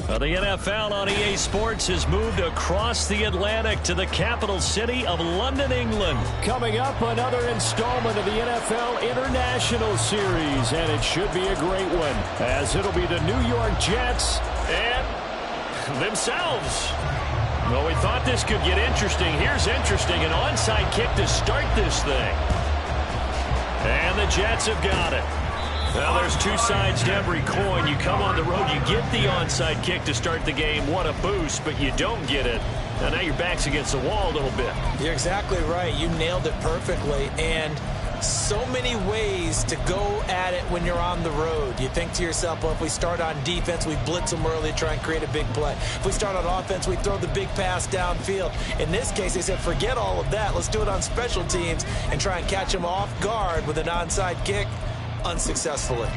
The NFL on EA Sports has moved across the Atlantic to the capital city of London, England. Coming up, another installment of the NFL International Series, and it should be a great one, as it'll be the New York Jets and themselves. Well, we thought this could get interesting. Here's interesting, an onside kick to start this thing. And the Jets have got it. Well, there's two sides to every coin. You come on the road, you get the onside kick to start the game. What a boost, but you don't get it. And now your back's against the wall a little bit. You're exactly right. You nailed it perfectly. And so many ways to go at it when you're on the road. You think to yourself, well, if we start on defense, we blitz them early, try and create a big play. If we start on offense, we throw the big pass downfield. In this case, they said, forget all of that. Let's do it on special teams and try and catch them off guard with an onside kick. Unsuccessfully.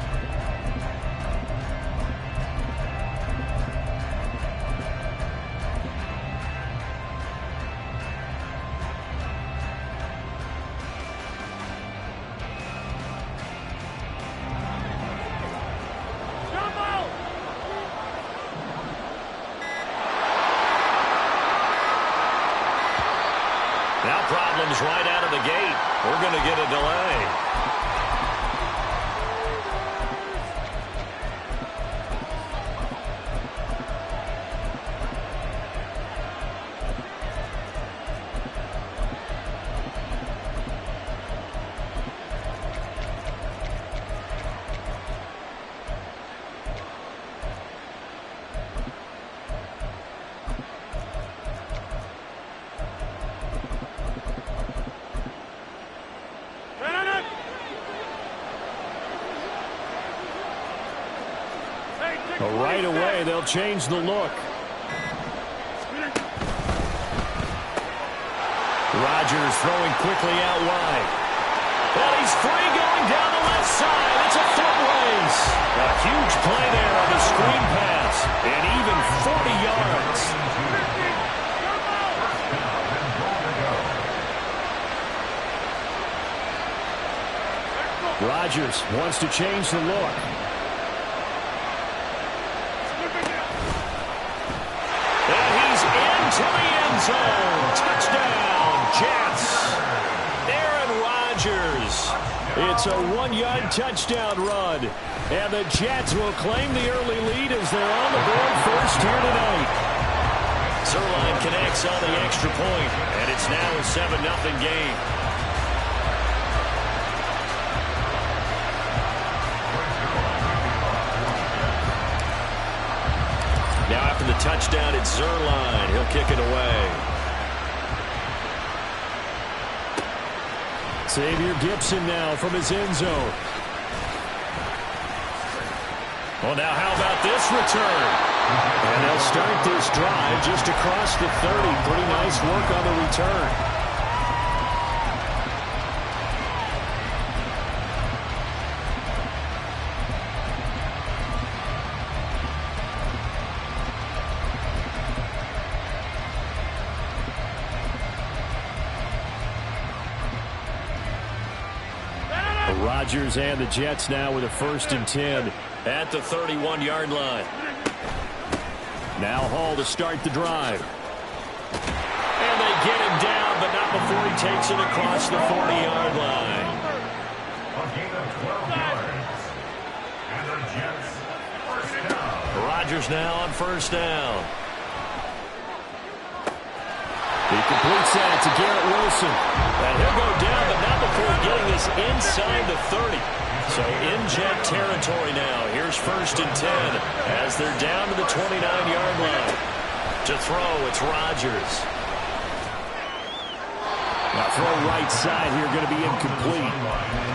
Now problems right out of the gate. We're going to get a delay. Right away, they'll change the look. Rodgers throwing quickly out wide. Well, he's free going down the left side. It's a foot race. A huge play there on the screen pass. And even 40 yards. Rodgers wants to change the look. To the end zone. Touchdown, Jets. Aaron Rodgers. It's a 1-yard touchdown run. And the Jets will claim the early lead as they're on the board first here tonight. Zerline connects on the extra point, and it's now a 7-0 game. Now after the touchdown, it's Zerline. He'll kick it away. Xavier Gibson now from his end zone. Well, now how about this return? And they'll start this drive just across the 30. Pretty nice work on the return. Rodgers and the Jets now with a 1st and 10 at the 31-yard line. Now Hall to start the drive. And they get him down, but not before he takes it across the 40-yard line. A gain of 12 yards. And the Jets, 1st down. Rodgers now on 1st down. He completes that to Garrett Wilson. And he'll go down, but not before getting this inside the 30. So in Jet territory now. Here's 1st and 10 as they're down to the 29-yard line. To throw, it's Rodgers. Now throw right side here, going to be incomplete.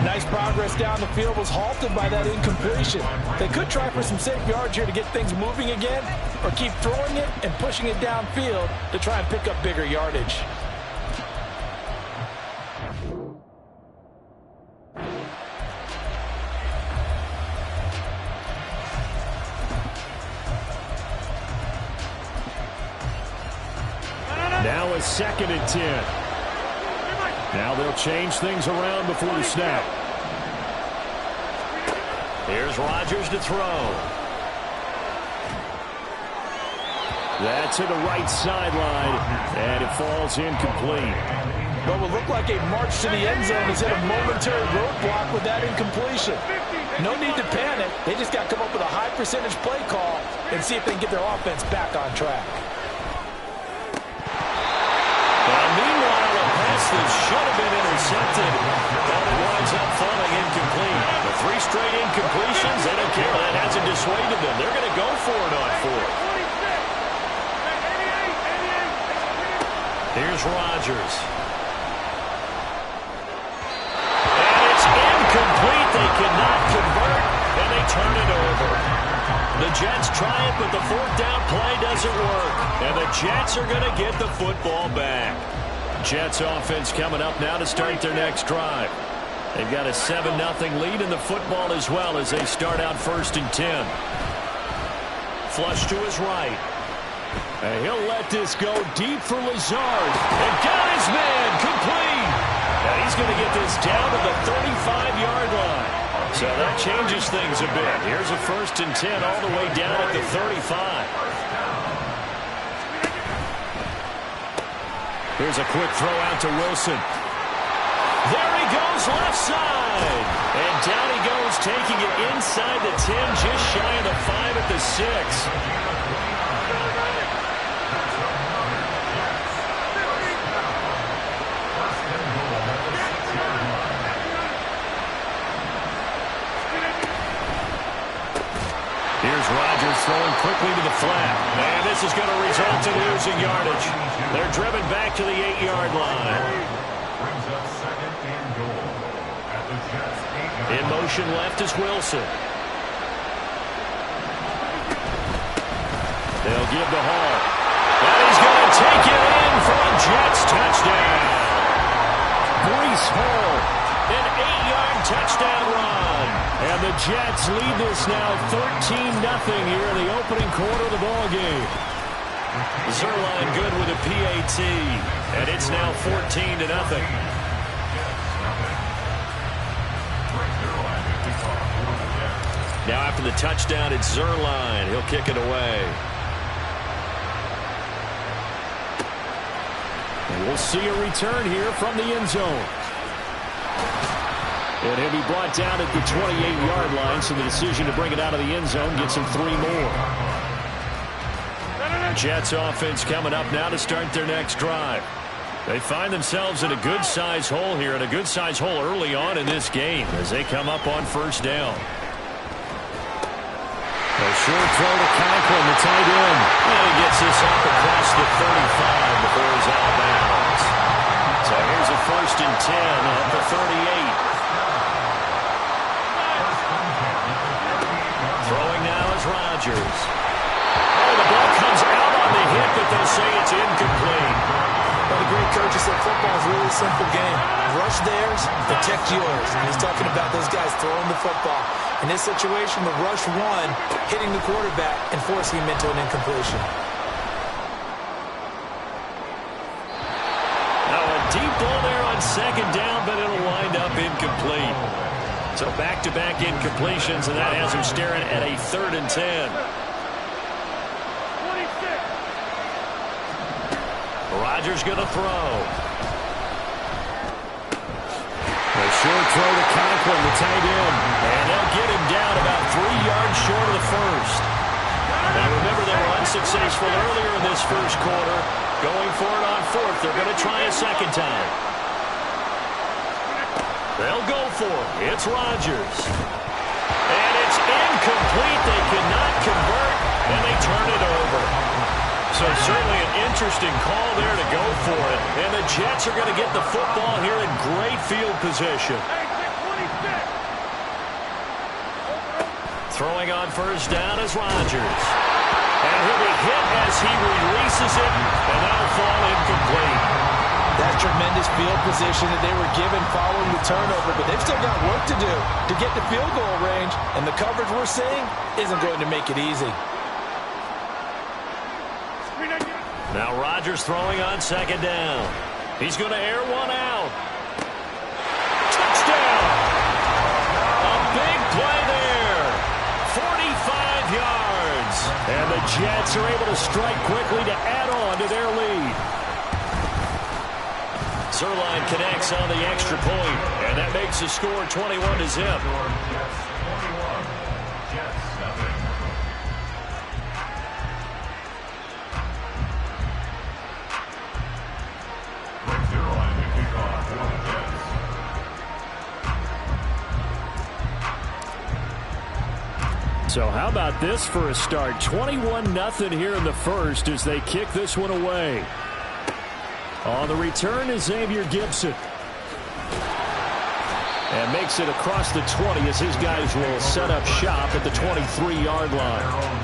Nice progress down the field, was halted by that incompletion. They could try for some safe yards here to get things moving again, or keep throwing it and pushing it downfield to try and pick up bigger yardage. Now a 2nd and 10. Now they'll change things around before the snap. Here's Rodgers to throw. That's to the right sideline, and it falls incomplete. What would look like a march to the end zone is hit a momentary roadblock with that incompletion. No need to panic. They just got to come up with a high percentage play call and see if they can get their offense back on track. Meanwhile, a pass that should have been intercepted, but it winds up falling incomplete. The 3 straight incompletions, they don't care. That hasn't dissuaded them. They're going to go for it on 4th. Here's Rodgers. And it's incomplete. They cannot convert, and they turn it over. The Jets try it, but the 4th down play doesn't work. And the Jets are going to get the football back. Jets offense coming up now to start their next drive. They've got a 7-0 lead in the football as well as they start out 1st and 10. Flush to his right. And he'll let this go deep for Lazard. And got his man complete. And he's going to get this down to the 35-yard line. So that changes things a bit. Here's a 1st and 10 all the way down at the 35. Here's a quick throw out to Wilson. There he goes left side. And down he goes, taking it inside the 10, just shy of the 5 at the 6. Here's Rodgers throwing quickly to the flat. And this is going to result in losing yardage. They're driven back to the 8-yard line. Brings up 2nd and goal at the Jets 8-yard line. In motion left is Wilson. They'll give the Hall. And he's going to take it in for a Jets touchdown. Breece Hall, an 8-yard touchdown run. And the Jets lead this now 13-0 here in the opening quarter of the ball game. Zerline good with a PAT, and it's now 14-0. Now after the touchdown, it's Zerline. He'll kick it away. And we'll see a return here from the end zone. And he'll be brought down at the 28-yard line, so the decision to bring it out of the end zone gets him 3 more. Jets offense coming up now to start their next drive. They find themselves in a good-sized hole here, and a good-sized hole early on in this game as they come up on 1st down. A short throw to Conklin, the tight end. And he gets this up across the 35 before he's out of bounds. So here's a 1st and 10 at the 38. Throwing now is Rodgers. Oh, the ball comes out on the hit, but they'll say it's incomplete. Well, the great coach said football is a really simple game. Rush theirs, protect yours. And he's talking about those guys throwing the football. In this situation, the rush one, hitting the quarterback and forcing him into an incompletion. Now a deep ball there on 2nd down, but it'll wind up incomplete. So back-to-back incompletions, and that has him staring at a 3rd and 10. Rodgers going to throw. A short throw to Conklin, the tight end. And they'll get him down about 3 yards short of the first. Now remember, they were unsuccessful earlier in this first quarter. Going for it on 4th. They're going to try a second time. They'll go for it. It's Rodgers. And it's incomplete. They cannot convert, and they turn it over. So certainly an interesting call there to go for it. And the Jets are going to get the football here in great field position. Throwing on first down is Rodgers. And he'll be hit as he releases it, and that'll fall incomplete. That's tremendous field position that they were given following the turnover, but they've still got work to do to get to field goal range, and the coverage we're seeing isn't going to make it easy. Now Rodgers throwing on second down. He's going to air one out. Touchdown! A big play there. 45 yards. And the Jets are able to strike quickly to add on to their lead. Zerline connects on the extra point, and that makes the score 21-0. So how about this for a start? 21-0 here in the first as they kick this one away. On the return is Xavier Gibson. And makes it across the 20 as his guys will set up shop at the 23-yard line.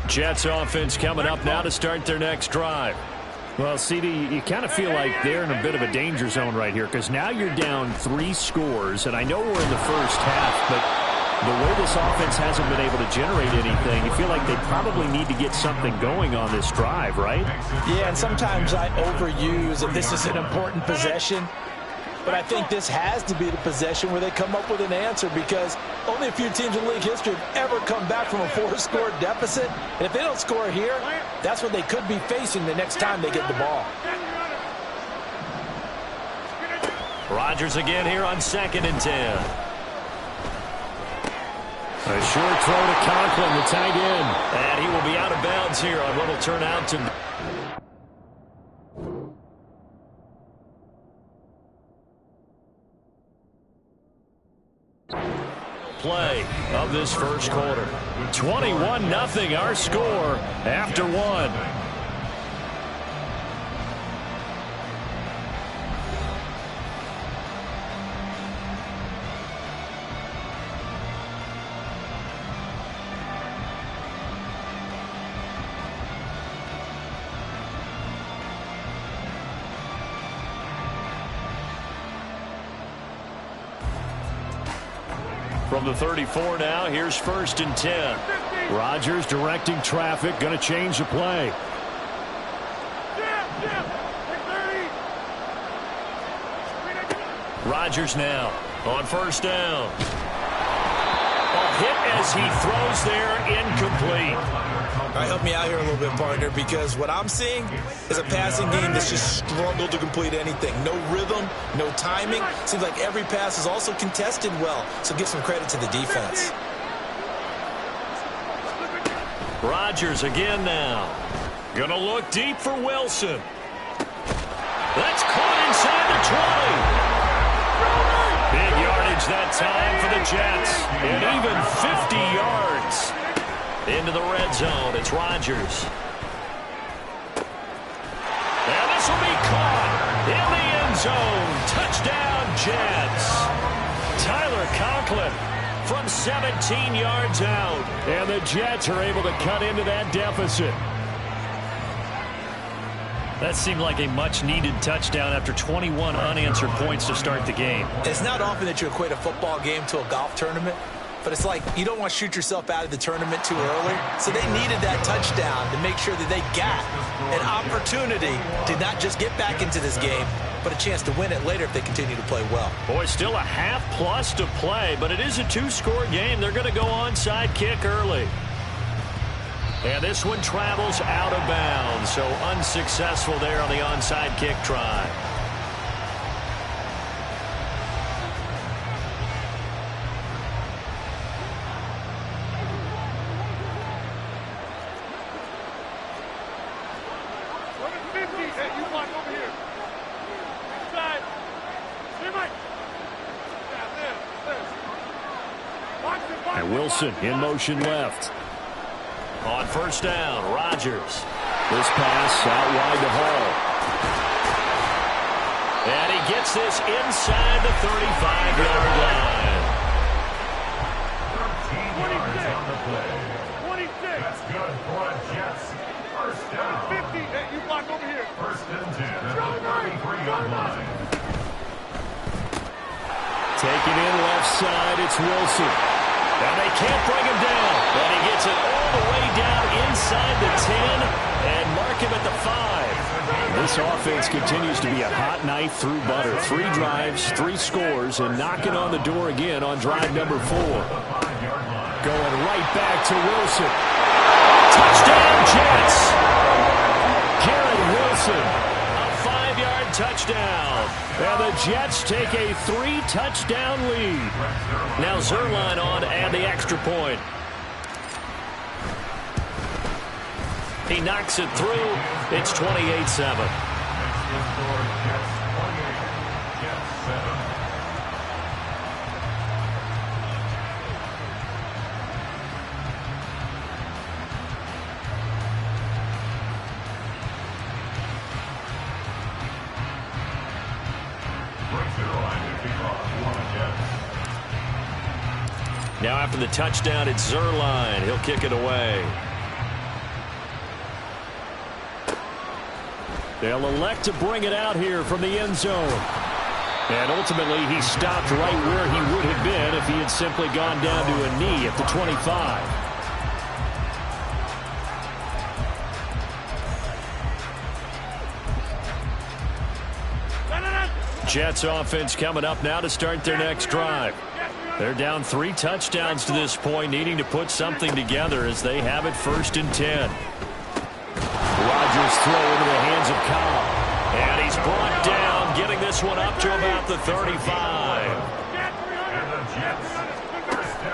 Jets offense coming up now to start their next drive. Well, CD, you kind of feel like they're in a bit of a danger zone right here because now you're down 3 scores, and I know we're in the first half, but the way this offense hasn't been able to generate anything, you feel like they probably need to get something going on this drive, right? Yeah, and sometimes I overuse that this is an important possession. But I think this has to be the possession where they come up with an answer because only a few teams in league history have ever come back from a 4-score deficit. And if they don't score here, that's what they could be facing the next time they get the ball. Rodgers again here on 2nd and 10. A short throw to Conklin, the tight end. And he will be out of bounds here on what will turn out to play of this first quarter. 21-0 our score after 1. From the 34 now, here's 1st and 10. Rodgers directing traffic, going to change the play. Rodgers now on 1st down. A hit as he throws there, incomplete. All right, help me out here a little bit, partner, because what I'm seeing is a passing game that's just struggled to complete anything. No rhythm, no timing. Seems like every pass is also contested well, so give some credit to the defense. Rodgers again now. Gonna look deep for Wilson. That's caught inside the 20. Big yardage that time for the Jets. And even 50 yards. Into the red zone, it's Rodgers. And this will be caught in the end zone. Touchdown, Jets. Tyler Conklin from 17 yards out. And the Jets are able to cut into that deficit. That seemed like a much-needed touchdown after 21 unanswered points to start the game. It's not often that you equate a football game to a golf tournament, but it's like you don't want to shoot yourself out of the tournament too early. So they needed that touchdown to make sure that they got an opportunity to not just get back into this game, but a chance to win it later if they continue to play well. Boy, still a half-plus to play, but it is a two-score game. They're going to go onside kick early. And this one travels out of bounds, so unsuccessful there on the onside kick try. And Wilson in motion left. On first down, Rodgers. This pass out wide to Hall. And he gets this inside the 35-yard line. 13 yards on the play. 26. That's good for a Jets. First down. 50. Hey, you block over here. First and 10 at the 33-yard line. Taking in left side, it's Wilson. Now they can't bring him down. And he gets it all the way down inside the 10 and mark him at the 5. This offense continues to be a hot knife through butter. 3 drives, 3 scores, and knocking on the door again on drive number 4. Going right back to Wilson. Touchdown, Jets! Garrett Wilson, a 5-yard touchdown. And the Jets take a 3-touchdown lead. Now Zerline on and the extra point. He knocks it through. It's 28-7. Now after the touchdown, it's Zerline. He'll kick it away. They'll elect to bring it out here from the end zone. And ultimately, he stopped right where he would have been if he had simply gone down to a knee at the 25. Jets offense coming up now to start their next drive. They're down 3 touchdowns to this point, needing to put something together as they have it first and 10. Rodgers throw into the hands of Cobb. And he's brought down, getting this one up to about the 35.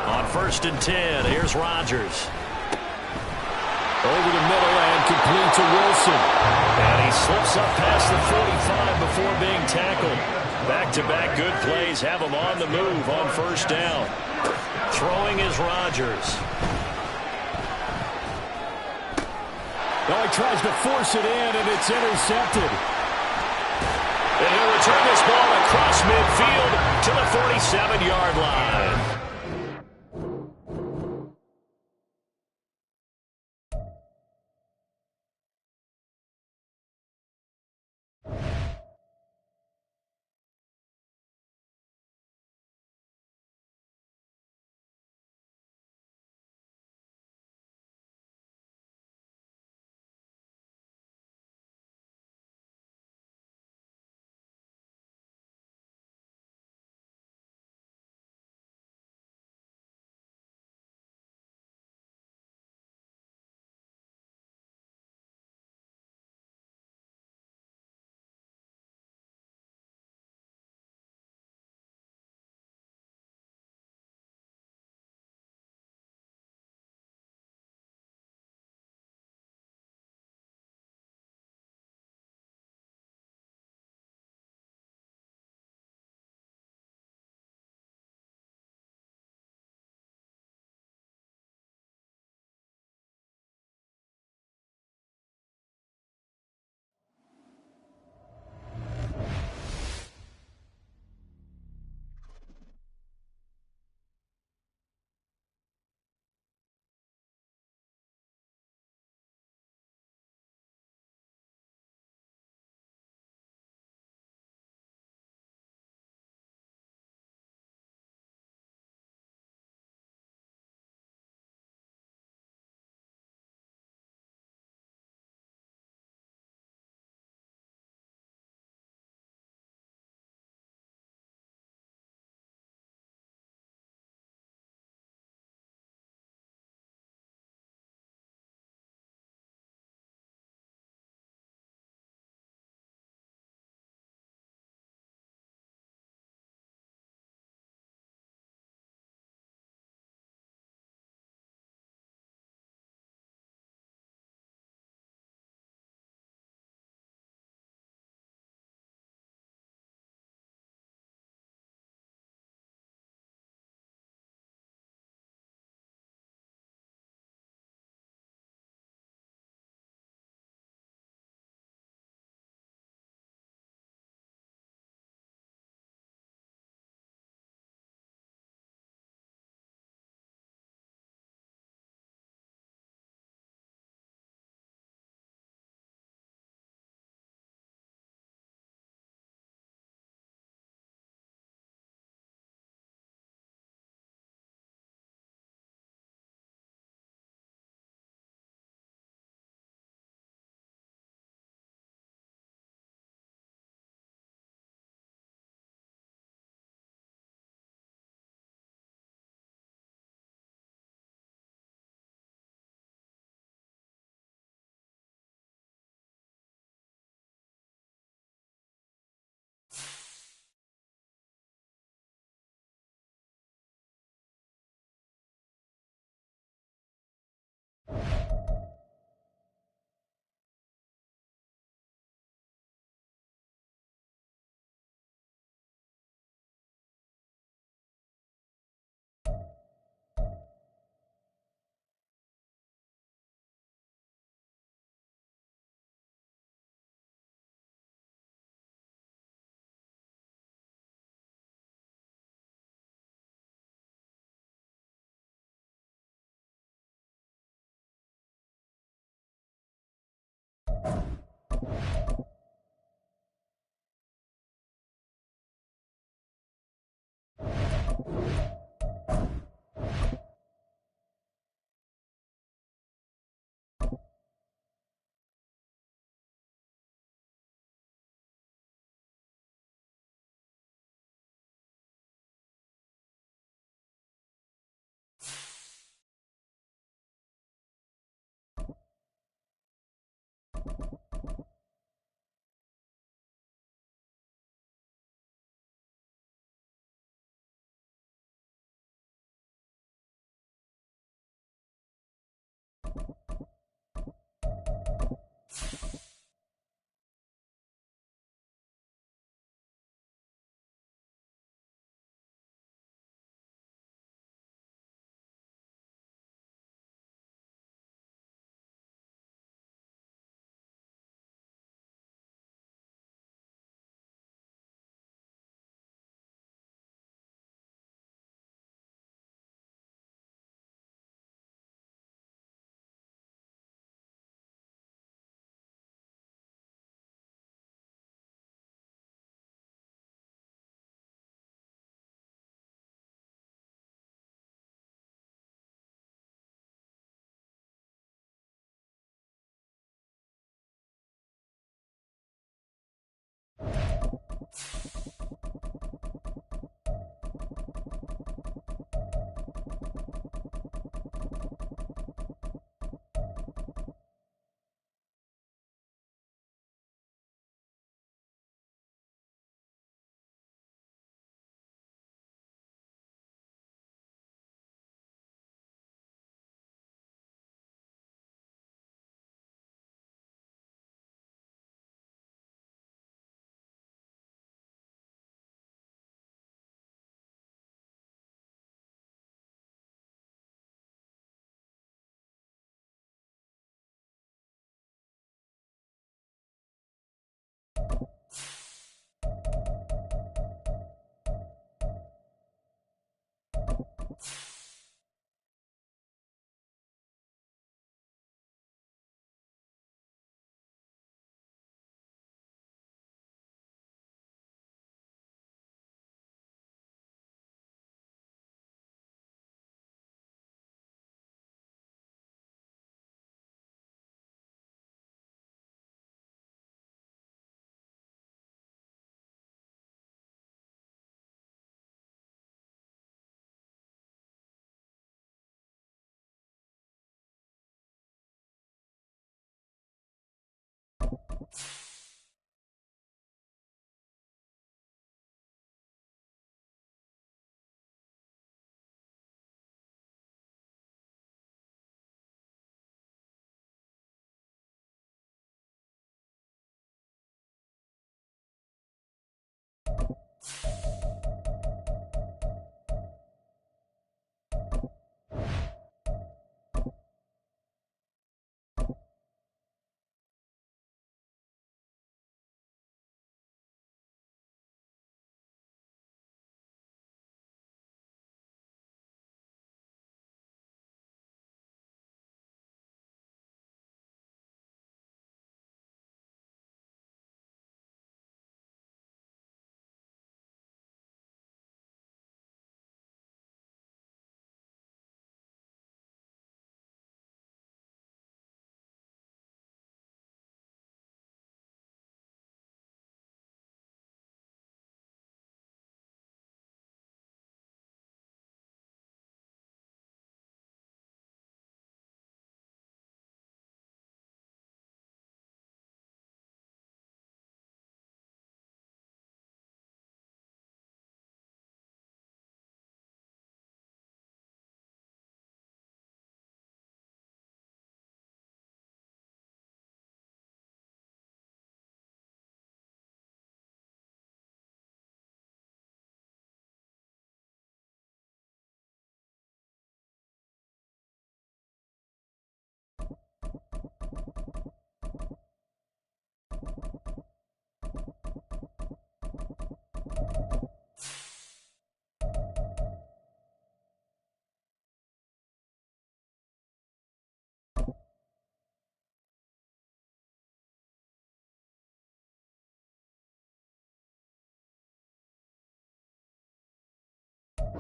On first and 10, here's Rodgers. Over the middle and complete to Wilson. And he slips up past the 45 before being tackled. Back-to-back good plays have him on the move on first down. Throwing is Rodgers. Well, he tries to force it in, and it's intercepted. And he'll return this ball across midfield to the 47-yard line.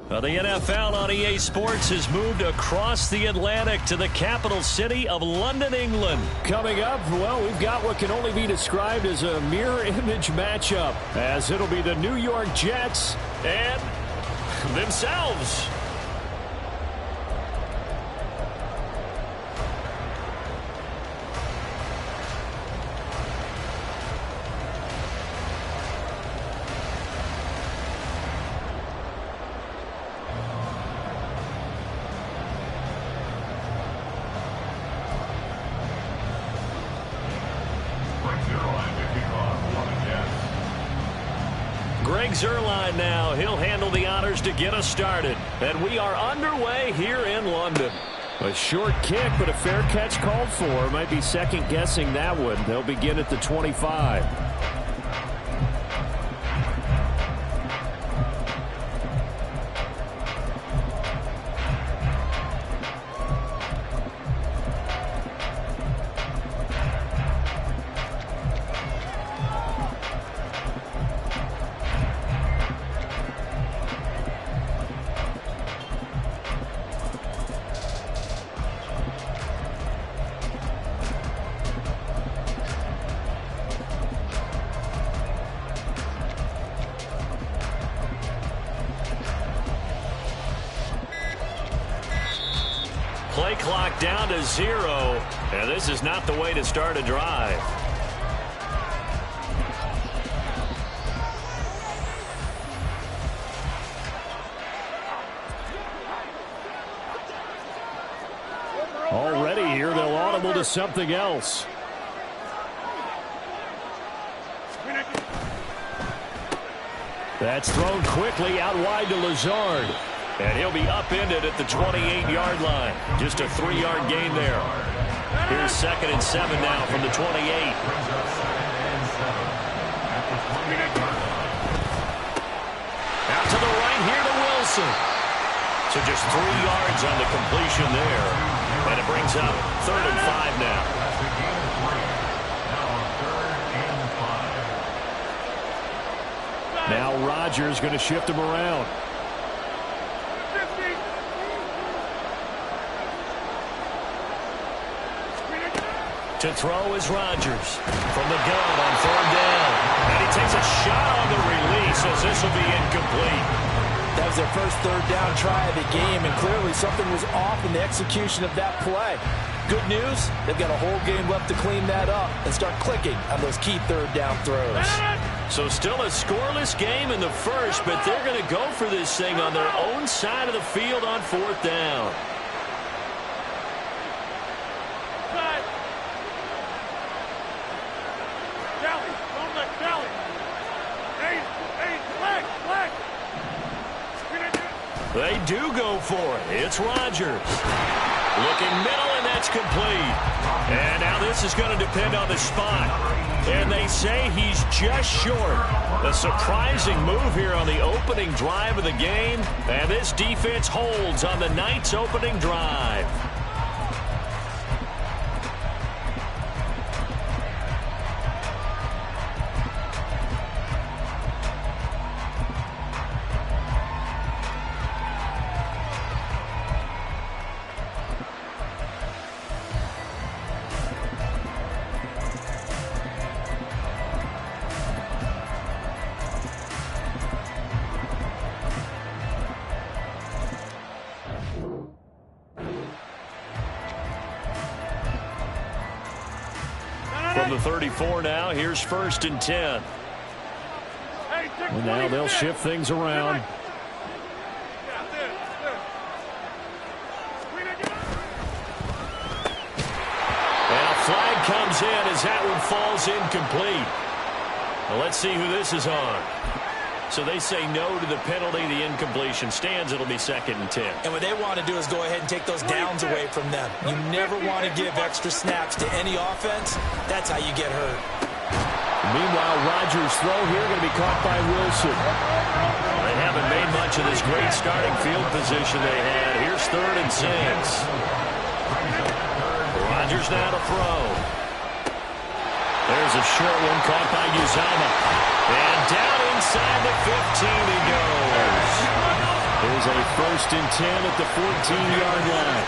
Well, the NFL on EA Sports has moved across the Atlantic to the capital city of London, England. Coming up, well, we've got what can only be described as a mirror image matchup, as it'll be the New York Jets and themselves. Greg Zuerlein now. He'll handle the honors to get us started. And we are underway here in London. A short kick, but a fair catch called for. Might be second-guessing that one. They'll begin at the 25. Play clock down to 0, and this is not the way to start a drive. Already here, they'll audible to something else. That's thrown quickly out wide to Lazard. And he'll be upended at the 28-yard line. Just a 3-yard gain there. Here's 2nd and 7 now from the 28. Out to the right here to Wilson. So just 3 yards on the completion there. And it brings up 3rd and 5 now. Now Rodgers going to shift him around. To throw is Rodgers from the gun on 3rd down. And he takes a shot on the release as this will be incomplete. That was their first 3rd down try of the game, and clearly something was off in the execution of that play. Good news, they've got a whole game left to clean that up and start clicking on those key 3rd down throws. So still a scoreless game in the first, but they're going to go for this thing on their own side of the field on 4th down. They do go for it. It's Rodgers. Looking middle, and that's complete. And now this is going to depend on the spot. And they say he's just short. A surprising move here on the opening drive of the game. And this defense holds on the night's opening drive. From the 34 now, here's 1st and 10. And now they'll shift things around. And a flag comes in as that one falls incomplete. Well, let's see who this is on. So they say no to the penalty. The incompletion stands. It'll be 2nd and 10. And what they want to do is go ahead and take those downs away from them. You never want to give extra snaps to any offense. That's how you get hurt. Meanwhile, Rodgers' throw here going to be caught by Wilson. They haven't made much of this great starting field position they had. Here's 3rd and 6. Rodgers now to throw. There's a short one caught by Uzomah. And down inside the 15 he goes. Here's a 1st and 10 at the 14-yard line.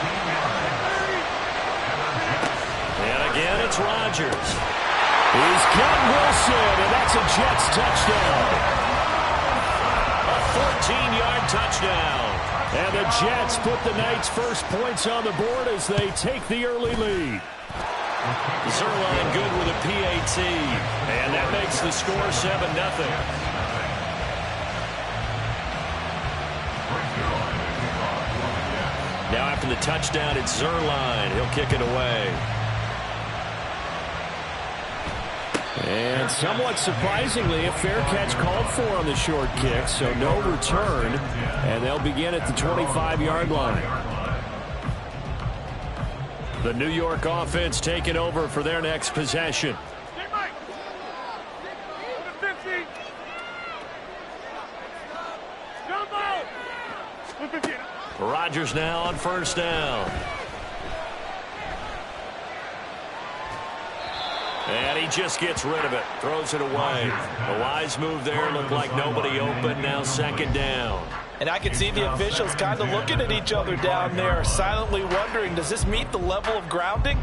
And again, it's Rodgers. He's got Wilson, and that's a Jets touchdown. A 14-yard touchdown. And the Jets put the Knights' first points on the board as they take the early lead. Zerline good with a PAT. And that makes the score 7-0. Now after the touchdown, it's Zerline. He'll kick it away. And somewhat surprisingly, a fair catch called for on the short kick, so no return, and they'll begin at the 25-yard line. The New York offense taking over for their next possession. Rodgers now on 1st down. And he just gets rid of it, throws it away. A wise move there, looked like nobody open, now 2nd down. And I can see the officials kind of looking at each other down there, silently wondering, does this meet the level of grounding?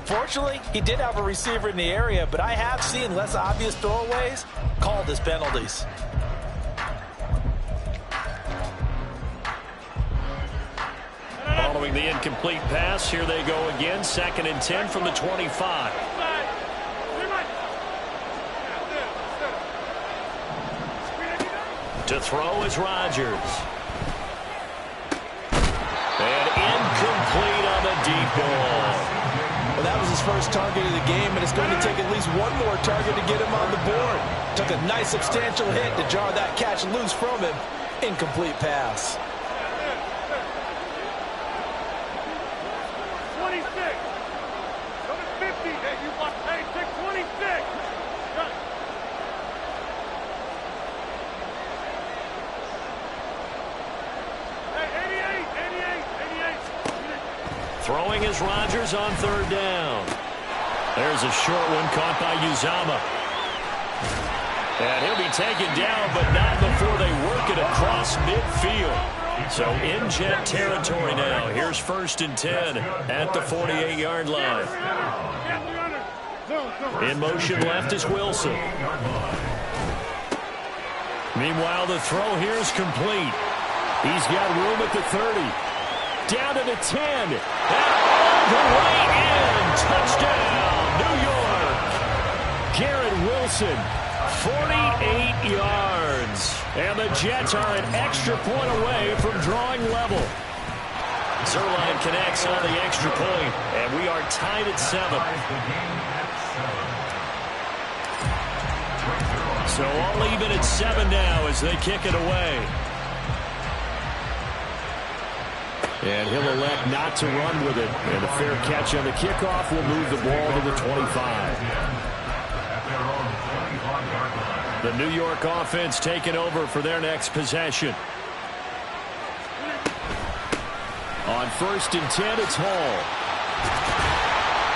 Fortunately, he did have a receiver in the area, but I have seen less obvious throwaways called as penalties. Following the incomplete pass, here they go again, 2nd and 10 from the 25. To throw is Rodgers. And incomplete on the deep ball. Well, that was his first target of the game, and it's going to take at least one more target to get him on the board. Took a nice substantial hit to jar that catch loose from him. Incomplete pass. 26. 50. Hey, you block. Hey, take 26. Throwing is Rodgers on 3rd down. There's a short one caught by Uzama. And he'll be taken down, but not before they work it across midfield. So in Jet territory now. Here's 1st and 10 at the 48-yard line. In motion left is Wilson. Meanwhile, the throw here is complete. He's got room at the 30. Down to the 10. And all the way in. Touchdown, New York. Garrett Wilson, 48 yards. And the Jets are an extra point away from drawing level. Zerline connects on the extra point, and we are tied at 7. So all even at 7 now as they kick it away. And he'll elect not to run with it. And a fair catch on the kickoff will move the ball to the 25. The New York offense taking over for their next possession. On 1st and 10, it's Hall.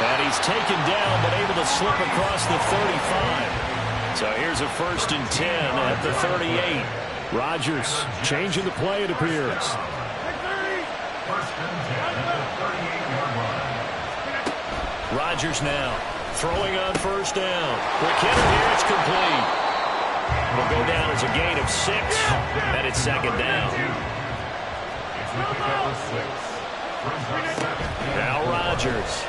And he's taken down, but able to slip across the 35. So here's a 1st and 10 at the 38. Rodgers changing the play, it appears. Rodgers now throwing on 1st down. Quick hitter here, it's complete. Will go down as a gain of 6, and it's 2nd down. Now Rodgers.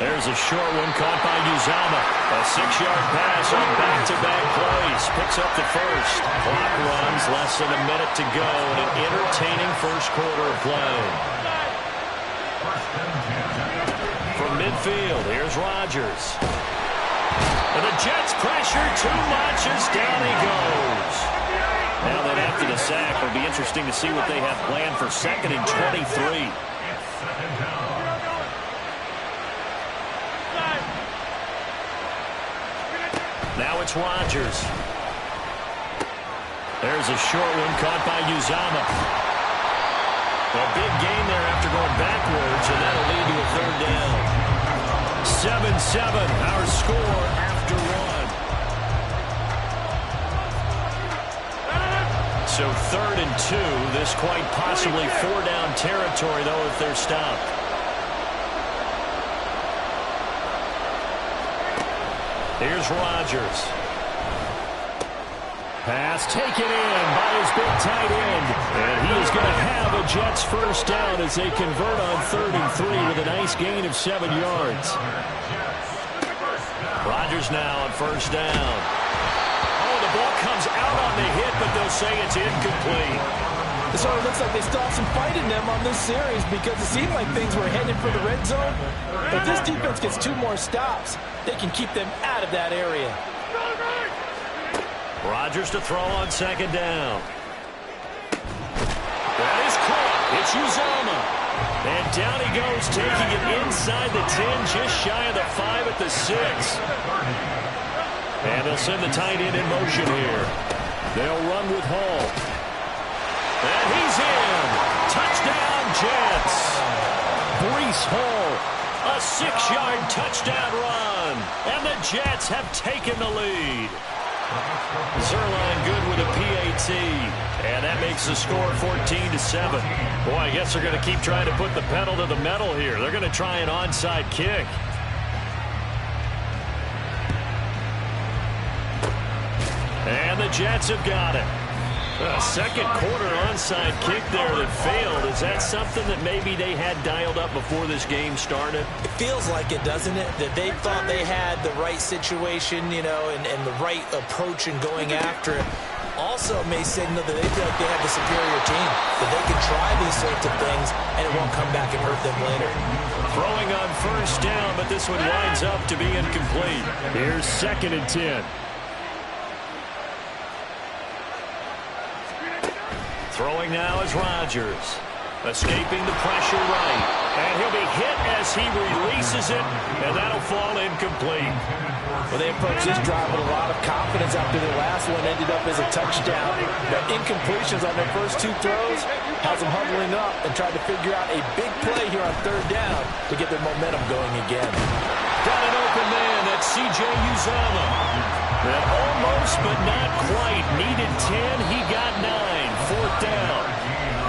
There's a short one caught by Uzama. A 6-yard pass on back-to-back plays. Picks up the 1st. Clock runs, less than a minute to go in an entertaining first quarter of play. From midfield, here's Rodgers. And the Jets pressure too much as down he goes. Now that after the sack, it'll be interesting to see what they have planned for 2nd and 23. Now it's Rodgers. There's a short one caught by Uzama. A big gain there after going backwards, and that'll lead to a 3rd down. 7-7, our score after 1. So 3rd and 2. This quite possibly 4-down territory, though, if they're stopped. Here's Rodgers. Pass taken in by his big tight end. And he is going to have a Jets first down as they convert on 3rd and 3 with a nice gain of 7 yards. Rodgers now on first down. Oh, the ball comes out on the hit, but they'll say it's incomplete. It sort of looks like they still have some fight in them on this series because it seemed like things were headed for the red zone. If this defense gets 2 more stops, they can keep them out of that area. Rodgers to throw on 2nd down. That is caught. It's Uzomah. And down he goes, taking it inside the 10, just shy of the 5 at the 6. And they'll send the tight end in motion here. They'll run with Hall. And he's in. Touchdown, Jets. Breece Hall, a 6-yard touchdown run. And the Jets have taken the lead. Zerline good with a PAT. And that makes the score 14-7. Boy, I guess they're going to keep trying to put the pedal to the metal here. They're going to try an onside kick. And the Jets have got it. A second quarter onside kick there that failed. Is that something that maybe they had dialed up before this game started? It feels like it, doesn't it? That they thought they had the right situation, you know, and the right approach in going after it. Also may signal that they feel like they have the superior team, that they can try these sorts of things and it won't come back and hurt them later. Throwing on first down, but this one winds up to be incomplete. Here's 2nd and 10. Throwing now is Rodgers. Escaping the pressure right. And he'll be hit as he releases it, and that'll fall incomplete. Well, they approached this drive with a lot of confidence after their last one ended up as a touchdown. But incompletions on their first 2 throws has them huddling up and trying to figure out a big play here on 3rd down to get their momentum going again. Got an open man. That's C.J. Uzomah. That almost, but not quite. Needed 10. He got 9. 4th down.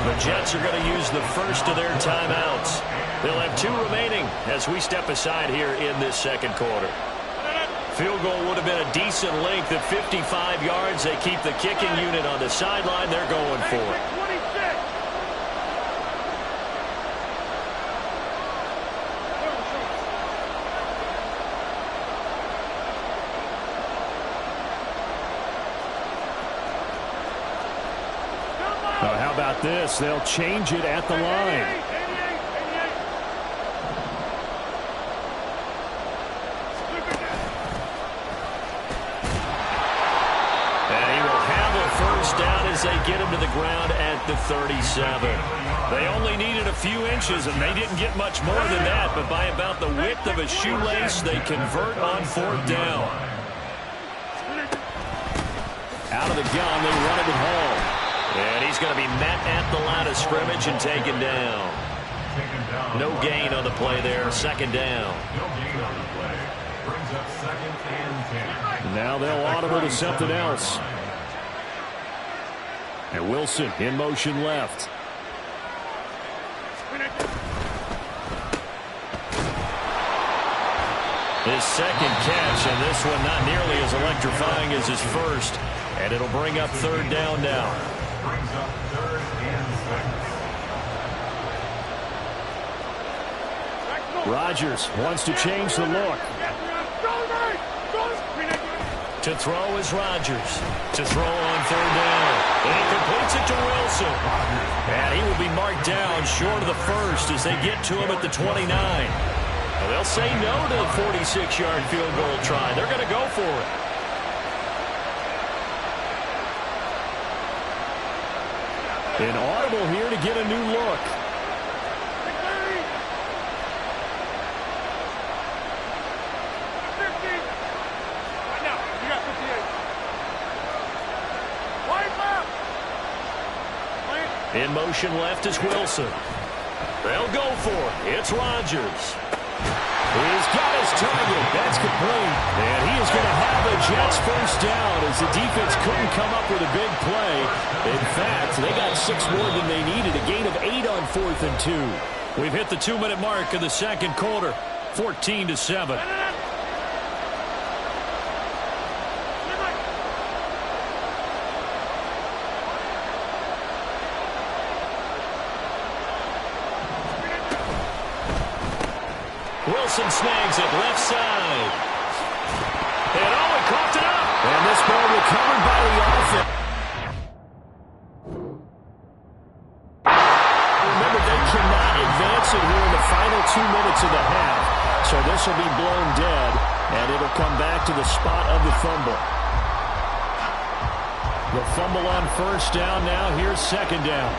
The Jets are going to use the first of their timeouts. They'll have 2 remaining as we step aside here in this 2nd quarter. Field goal would have been a decent length at 55 yards. They keep the kicking unit on the sideline. They're going for it. How about this? They'll change it at the line. And he will have a first down as they get him to the ground at the 37. They only needed a few inches, and they didn't get much more than that, but by about the width of a shoelace, they convert on 4th down. Out of the gun, they run it with Hall. And he's going to be met at the line of scrimmage and taken down. No gain on the play there. 2nd down. No gain on the play. Brings up 2nd and 10. Now they'll audible to something else. And Wilson in motion left. His 2nd catch, and this one not nearly as electrifying as his first. And it'll bring up 3rd down now. Brings up 3rd and 6. Rodgers wants to change the look. To throw is Rodgers. To throw on 3rd down. And he completes it to Wilson. And he will be marked down short of the first as they get to him at the 29. Well, they'll say no to the 46-yard field goal try. They're going to go for it. An audible here to get a new look. In motion left is Wilson. They'll go for it. It's Rodgers. He's got his target. That's complete. And he is going to have the Jets first down as the defense couldn't come up with a big play. In fact, they got 6 more than they needed. A gain of 8 on 4th and 2. We've hit the 2-minute mark in the second quarter. 14-7. Wilson snags it left side. And he coughed it up. And this ball recovered by the offense. Remember, they cannot advance it here in the final 2 minutes of the half. So this will be blown dead, and it'll come back to the spot of the fumble. The fumble on first down now. Here's second down.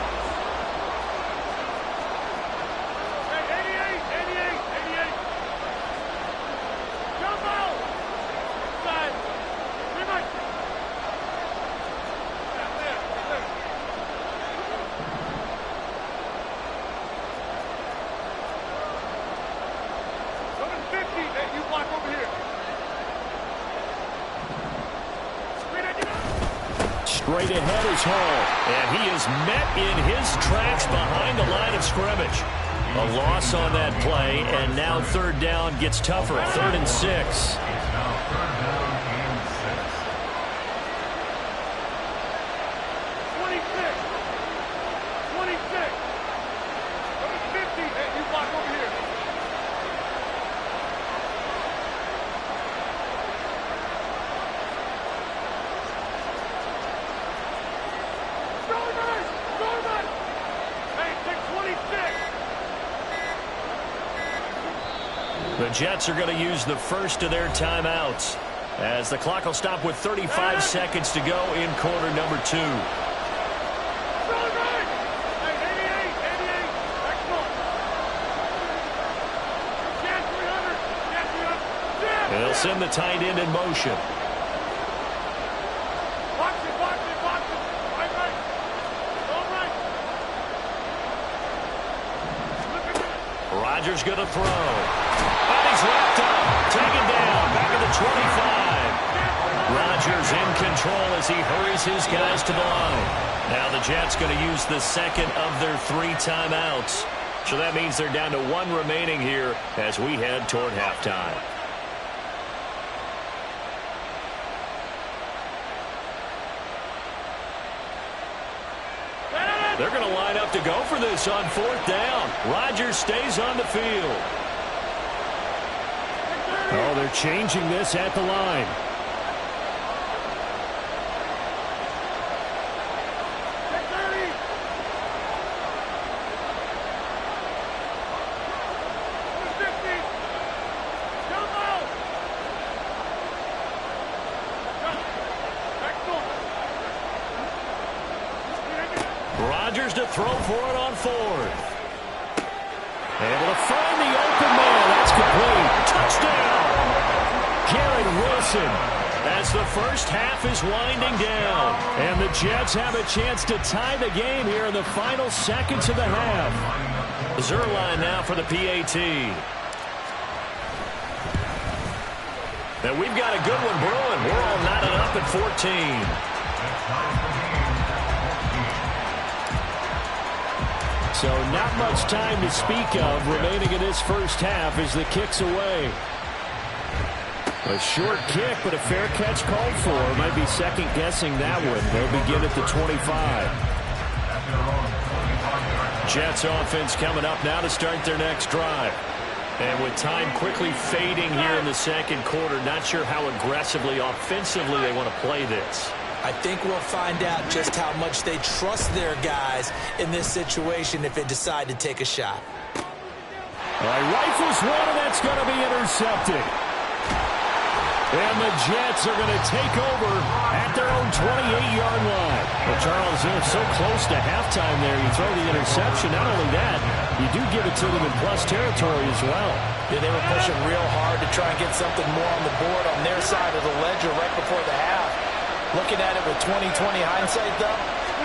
Straight ahead is Hall, and he is met in his tracks behind the line of scrimmage. A loss on that play, and now third down gets tougher. 3rd and 6. The Jets are going to use the first of their timeouts as the clock will stop with 35 seconds to go in quarter number 2. They'll send the tight end in motion. Rodgers going to throw. And he's wrapped up. Taken down. Back at the 25. Rodgers in control as he hurries his guys to the line. Now the Jets going to use the second of their 3 timeouts. So that means they're down to 1 remaining here as we head toward halftime. They're going to line up to go for this on 4th down. Rodgers stays on the field. Oh, they're changing this at the line. Rodgers to throw for it on 4th. Able to find the open man. That's complete. Touchdown. Garrett Wilson as the first half is winding down. And the Jets have a chance to tie the game here in the final seconds of the half. Zerline now for the PAT. And we've got a good one brewing. We're all knotted up at 14. So not much time to speak of remaining in this first half as the kick's away. A short kick, but a fair catch called for. Might be second-guessing that one. They'll begin at the 25. Jets offense coming up now to start their next drive. And with time quickly fading here in the second quarter, not sure how aggressively, offensively they want to play this. I think we'll find out just how much they trust their guys in this situation if they decide to take a shot. All right, rifles one, and that's going to be intercepted. And the Jets are going to take over at their own 28-yard line. Well, Charles, they're so close to halftime there. You throw the interception. Not only that, you do give it to them in plus territory as well. Yeah, they were pushing real hard to try and get something more on the board on their side of the ledger right before the half. Looking at it with 20/20 hindsight, though,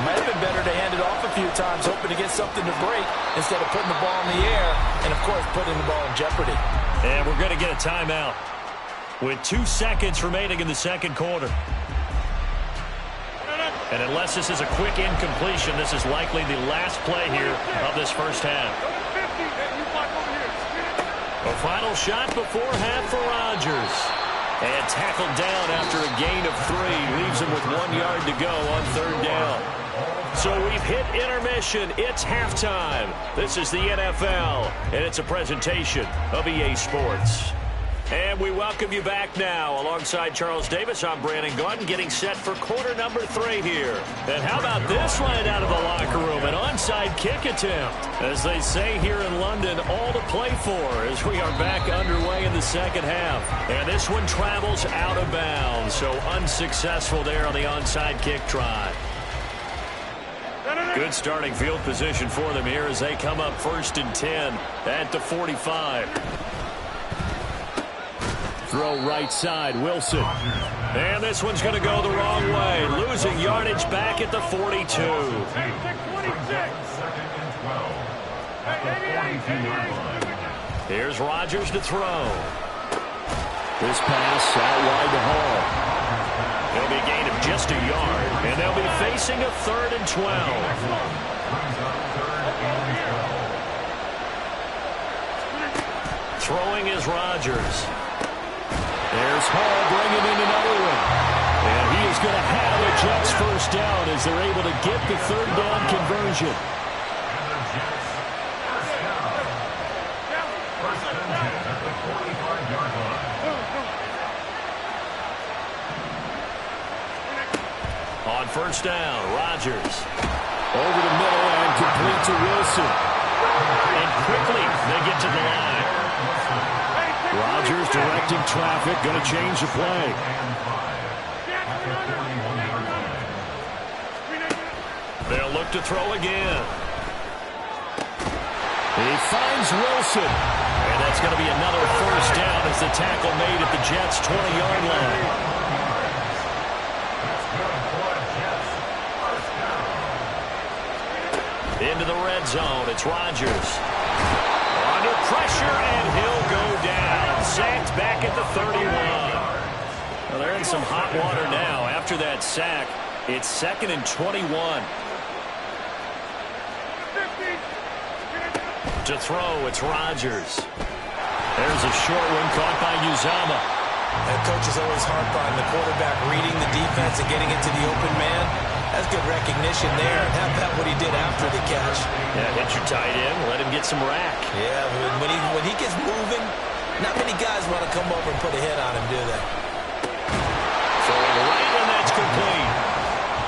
might have been better to hand it off a few times, hoping to get something to break instead of putting the ball in the air and, of course, putting the ball in jeopardy. And we're going to get a timeout with 2 seconds remaining in the second quarter. And unless this is a quick incompletion, this is likely the last play here of this first half. A final shot before half for Rodgers. And tackled down after a gain of 3. Leaves him with 1 yard to go on third down. So we've hit intermission. It's halftime. This is the NFL, and it's a presentation of EA Sports. And we welcome you back now. Alongside Charles Davis, I'm Brandon Gaudin, getting set for quarter number 3 here. And how about this line out of the locker room? An onside kick attempt. As they say here in London, all to play for as we are back underway in the second half. And this one travels out of bounds, so unsuccessful there on the onside kick try. Good starting field position for them here as they come up 1st and 10 at the 45. Throw right side, Wilson. And this one's going to go the wrong way. Losing yardage back at the 42. Here's Rodgers to throw. This pass out wide to Hall. It'll be a gain of just a yard. And they'll be facing a 3rd and 12. Throwing is Rodgers. There's Hall bringing in another one. And he is going to have the Jets first down as they're able to get the third down conversion. On first down, Rodgers. Over the middle and complete to Wilson. And quickly they get to the line. Rodgers directing traffic, going to change the play. They'll look to throw again. He finds Wilson. And that's going to be another first down as the tackle made at the Jets' 20-yard line. Into the red zone, it's Rodgers. Under pressure, and he'll go down. Sacked back at the 31. Well, they're in some hot water now. After that sack, it's 2nd and 21. To throw, it's Rodgers. There's a short one caught by Uzama. That coach is always harp on the quarterback reading the defense and getting into the open man. That's good recognition there. How about what he did after the catch? Yeah, hit your tight end, let him get some rack. Yeah, when he gets moving, not many guys want to come over and put a hit on him, do they? Throwing right, and that's complete.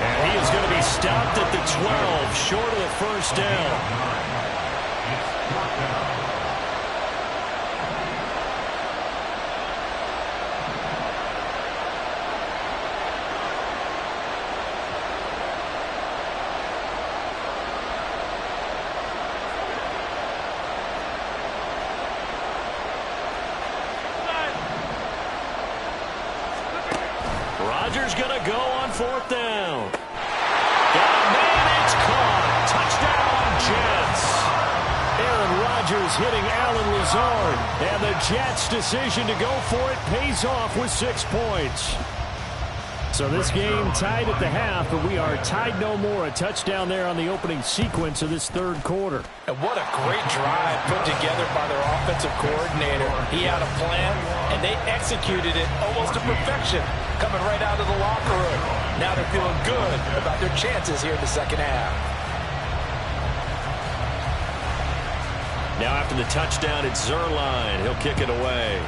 And he is going to be stopped at the 12, short of the first down. Rodgers going to go on 4th down. Got a man, it's caught. Touchdown, Jets. Aaron Rodgers hitting Allen Lazard. And the Jets' decision to go for it pays off with 6 points. So this game tied at the half, but we are tied no more. A touchdown there on the opening sequence of this third quarter. And what a great drive put together by their offensive coordinator. He had a plan, and they executed it almost to perfection, coming right out of the locker room. Now they're feeling good about their chances here in the second half. Now after the touchdown, it's Zerline. He'll kick it away.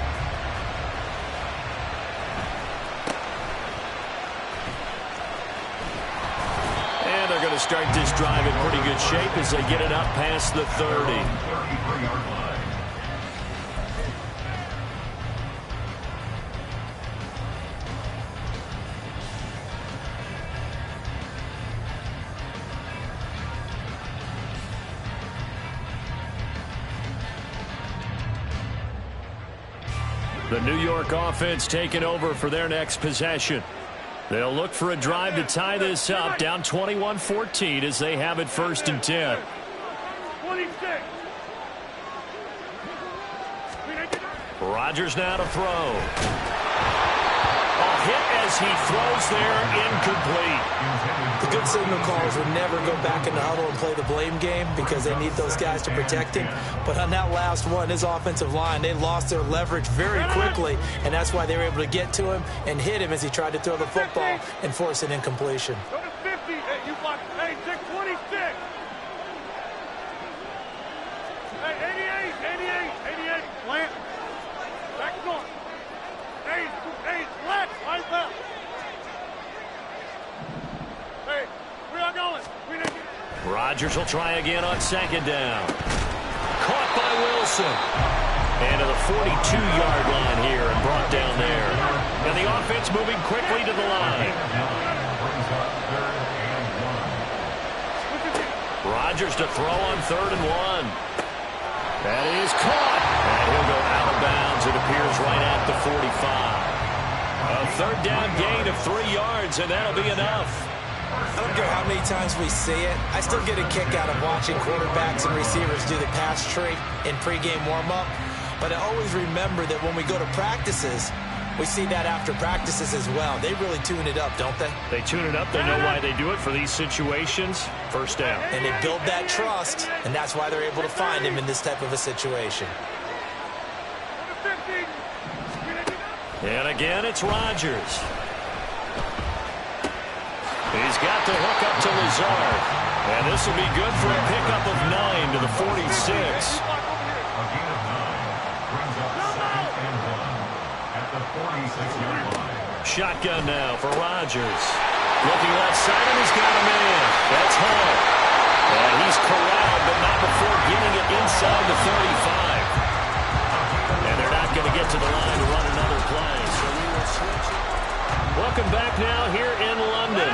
They're going to start this drive in pretty good shape as they get it up past the 30. The New York offense taking over for their next possession. They'll look for a drive to tie this up, down 21-14 as they have it 1st and 10. 26. Rodgers now to throw. A hit as he throws there, incomplete. The good signal callers would never go back in the huddle and play the blame game because they need those guys to protect him. But on that last one, his offensive line, they lost their leverage very quickly, and that's why they were able to get to him and hit him as he tried to throw the football and force an incompletion. Go to 50. Hey, you block. Hey, 626. Hey, 88. Plant. Back north. Hey, left. Right left. Hey, we are going. Rodgers will try again on second down. Caught by Wilson. And to the 42-yard line here and brought down there. And the offense moving quickly to the line. Rodgers to throw on 3rd and 1. That is caught. And he'll go out of bounds, it appears, right at the 45. A 3rd down gain of 3 yards, and that'll be enough. I don't care how many times we see it. I still get a kick out of watching quarterbacks and receivers do the pass tree in pregame warm-up. But I always remember that when we go to practices, we see that after practices as well. They really tune it up, don't they? They tune it up. They know why they do it for these situations. 1st down. And they build that trust, and that's why they're able to find him in this type of a situation. And again, it's Rodgers. He's got the hook up to Lazard. And this will be good for a pickup of 9 to the 46. Shotgun now for Rodgers. Looking left side, and he's got a man. That's Hull. And he's corralled, but not before getting it inside the 35. And they're not going to get to the line to run another play. So we will switch it. Welcome back now here in London.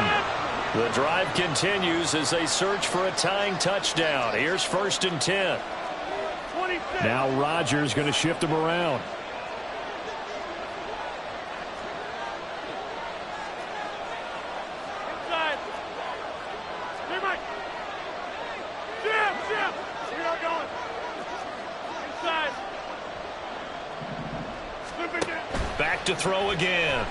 The drive continues as they search for a tying touchdown. Here's 1st and 10. Now Rodgers going to shift him around. Back to throw again.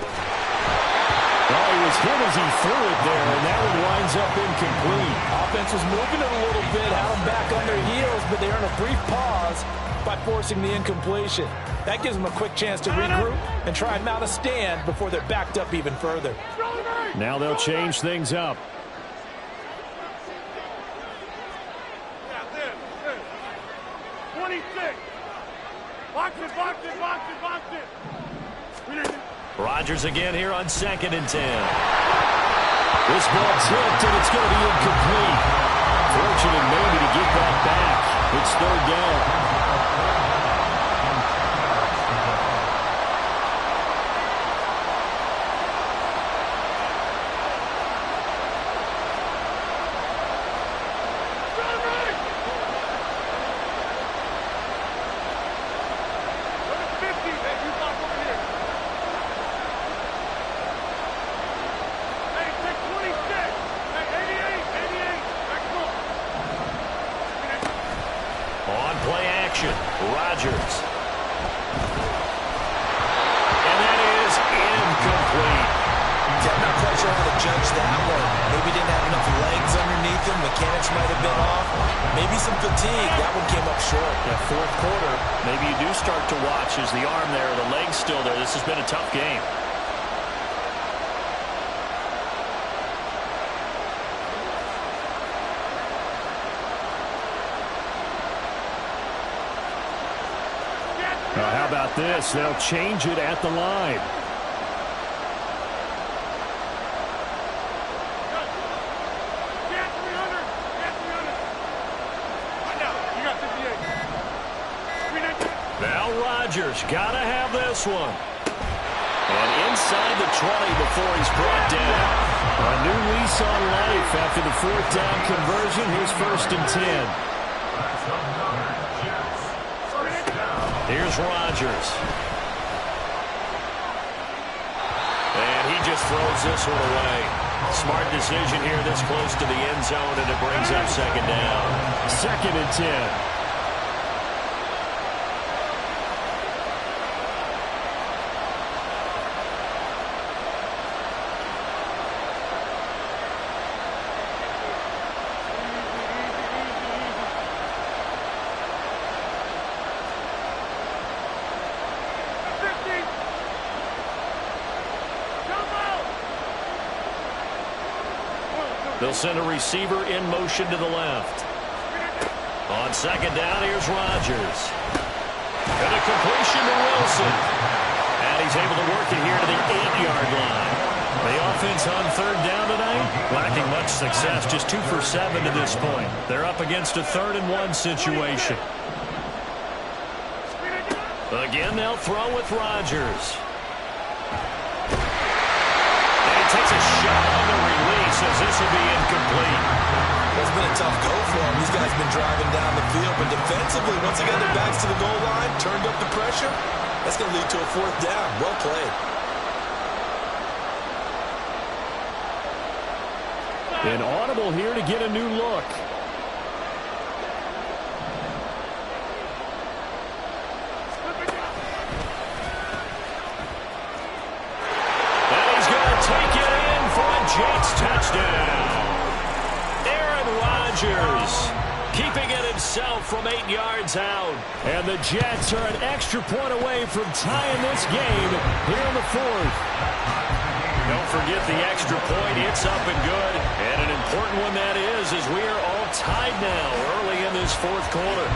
Well, he was hit as he threw it there, and that one winds up incomplete. Offense was moving it a little bit, had them back on their heels, but they earned a brief pause by forcing the incompletion. That gives them a quick chance to regroup and try and mount a stand before they're backed up even further. Now they'll change things up. Yeah, this. 26. Box it. Rodgers again here on 2nd and 10. This ball tipped, and it's going to be incomplete. Fortunate maybe to get that back. It's 3rd down. Rodgers. And that is incomplete. Yeah, I'm not quite sure how to judge that one. Maybe didn't have enough legs underneath him. Mechanics might have been off. Maybe some fatigue. That one came up short. That 4th quarter, maybe you do start to watch as the arm there, the leg's still there. This has been a tough game. How about this? They'll change it at the line. Now Rodgers got to have this one. And inside the 20 before he's brought down. A new lease on life after the 4th down conversion. Here's 1st and 10. Here's Rodgers. And he just throws this one away. Smart decision here this close to the end zone, and it brings up 2nd down. 2nd and 10. They'll send a receiver in motion to the left. On second down, here's Rodgers. And a completion to Wilson. And he's able to work it here to the 8-yard line. The offense on third down tonight, lacking much success, just 2 for 7 to this point. They're up against a 3rd-and-1 situation. Again, they'll throw with Rodgers. And he takes a shot on the release as this will be incomplete. It's been a tough go for him. These guys have been driving down the field, but defensively, once again, their backs to the goal line, turned up the pressure. That's going to lead to a 4th down. Well played. An audible here to get a new look. And he's going to take it in for a Jets touchdown. Aaron Rodgers keeping it himself from 8 yards out. And the Jets are an extra point away from tying this game here in the 4th. Don't forget the extra point. It's up and good. And an important one that is, as we are all tied now early in this 4th quarter.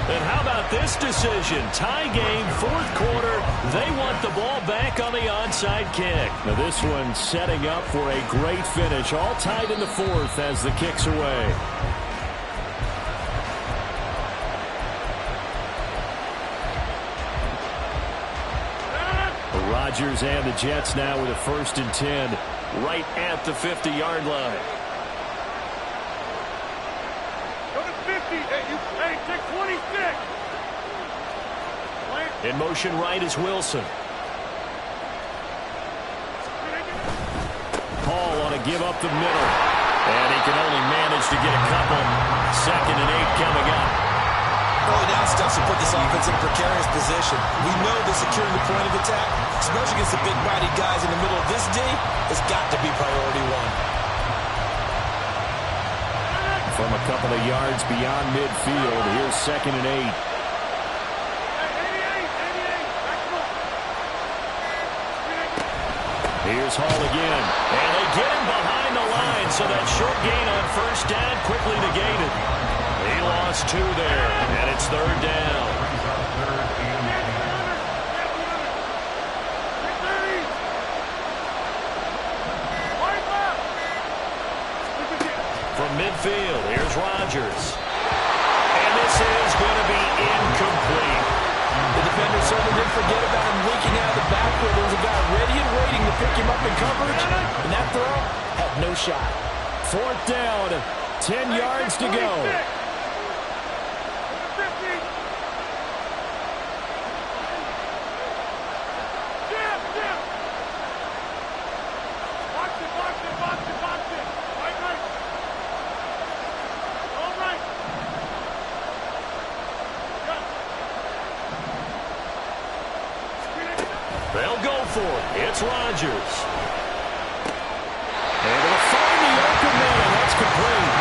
And how about this decision? Tie game, 4th quarter. They want the ball back on the onside kick. Now this one setting up for a great finish. All tied in the 4th as the kick's away. Rodgers and the Jets now with a 1st and 10 right at the 50-yard line. Go to 50. Hey, take 26. In motion right is Wilson. Hall on a give up the middle. And he can only manage to get a couple. 2nd and 8 coming up. Early down stuff to put this offense in a precarious position. We know that securing the point of attack, especially against the big-bodied guys in the middle of this D, has got to be priority 1. From a couple of yards beyond midfield, here's 2nd and 8. Here's Hall again. And they get him behind the line, so that short gain on 1st down quickly negated. He lost 2 there, and it's 3rd down. From midfield, here's Rodgers. And this is going to be incomplete. The defender certainly didn't forget about him leaking out of the backfield. There was a guy ready and waiting to pick him up in coverage, and that throw had no shot. 4th down, 10 yards to go. They'll go for it. It's Rodgers. And they'll find the open man. That's complete.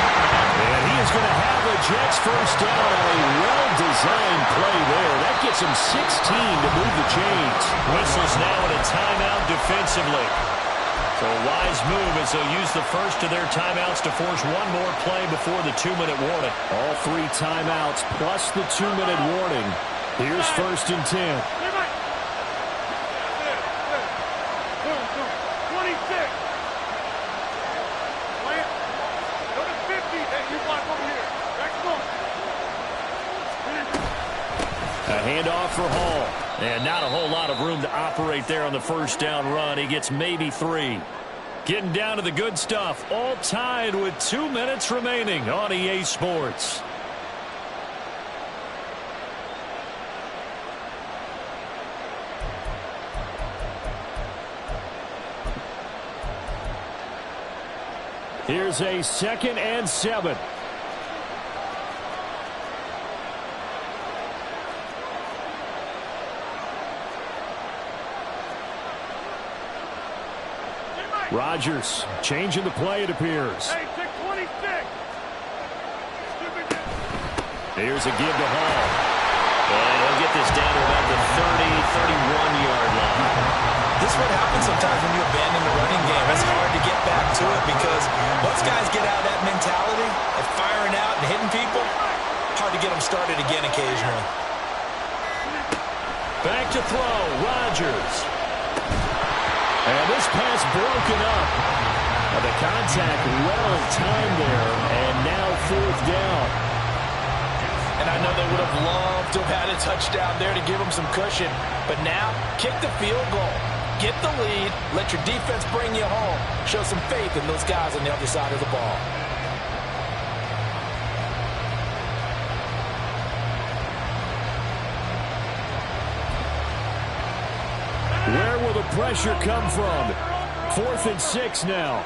And he is going to have the Jets 1st down on a well-designed play there. That gets him 16 to move the chains. Whistles now in a timeout defensively. So a wise move as they'll use the first of their timeouts to force one more play before the 2-minute warning. All 3 timeouts plus the 2-minute warning. Here's 1st and 10. A handoff for Hall. And not a whole lot of room to operate there on the 1st down run. He gets maybe 3. Getting down to the good stuff. All tied with 2 minutes remaining on EA Sports. Here's a 2nd and 7. Rodgers changing the play, it appears. Hey, take 26. Here's a give to Hall. And he'll get this down to about the 30, 31-yard line. This this is what happens sometimes when you abandon the running game. It's hard to get back to it because once guys get out of that mentality of firing out and hitting people, hard to get them started again occasionally. Back to throw, Rodgers. And this pass broken up. And the contact well timed there, and now 4th down. And I know they would have loved to have had a touchdown there to give them some cushion. But now, kick the field goal. Get the lead. Let your defense bring you home. Show some faith in those guys on the other side of the ball. Where will the pressure come from? 4th and 6 now.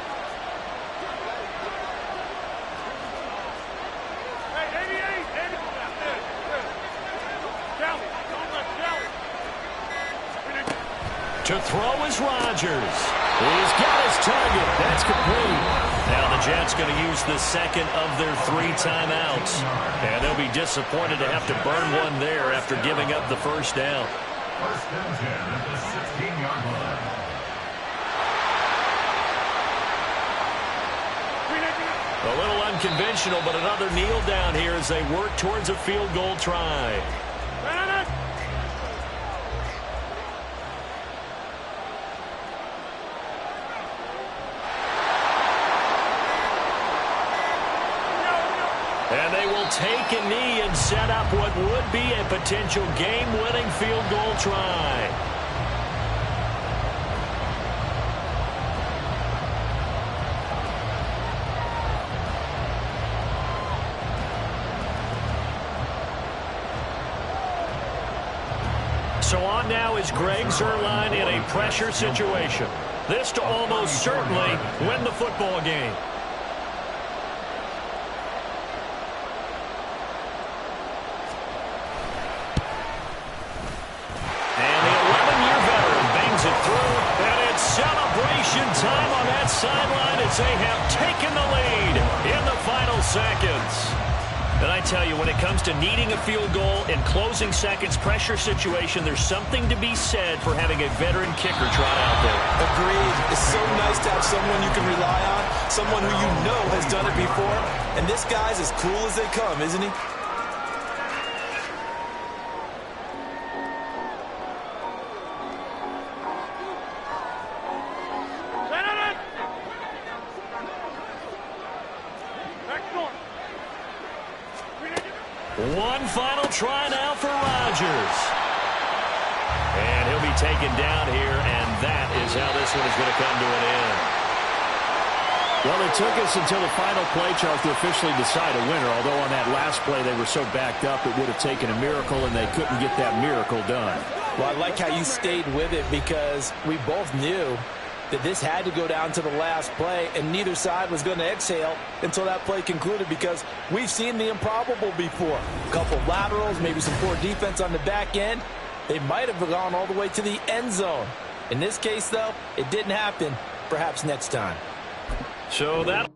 To throw is Rodgers. He's got his target. That's complete. Now the Jets going to use the second of their 3 timeouts. And they'll be disappointed to have to burn one there after giving up the first down. 1st and 10 at the 16-yard line. A little unconventional, but another kneel down here as they work towards a field goal try. And they will take a knee and set up what would be a potential game-winning field goal try. So on now is Greg Zuerlein in a pressure situation. This to almost certainly win the football game. Celebration time on that sideline as they have taken the lead in the final seconds. And I tell you, when it comes to needing a field goal in closing seconds pressure situation, there's something to be said for having a veteran kicker trot out there. Agreed. It's so nice to have someone you can rely on, someone who you know has done it before. And this guy's as cool as they come, isn't he? One final try now for Rodgers. And he'll be taken down here, and that is how this one is going to come to an end. Well, it took us until the final play, Charles, to officially decide a winner, although on that last play they were so backed up it would have taken a miracle, and they couldn't get that miracle done. Well, I like how you stayed with it because we both knew that this had to go down to the last play, and neither side was going to exhale until that play concluded because we've seen the improbable before. A couple laterals, maybe some poor defense on the back end. They might have gone all the way to the end zone. In this case, though, it didn't happen. Perhaps next time. So that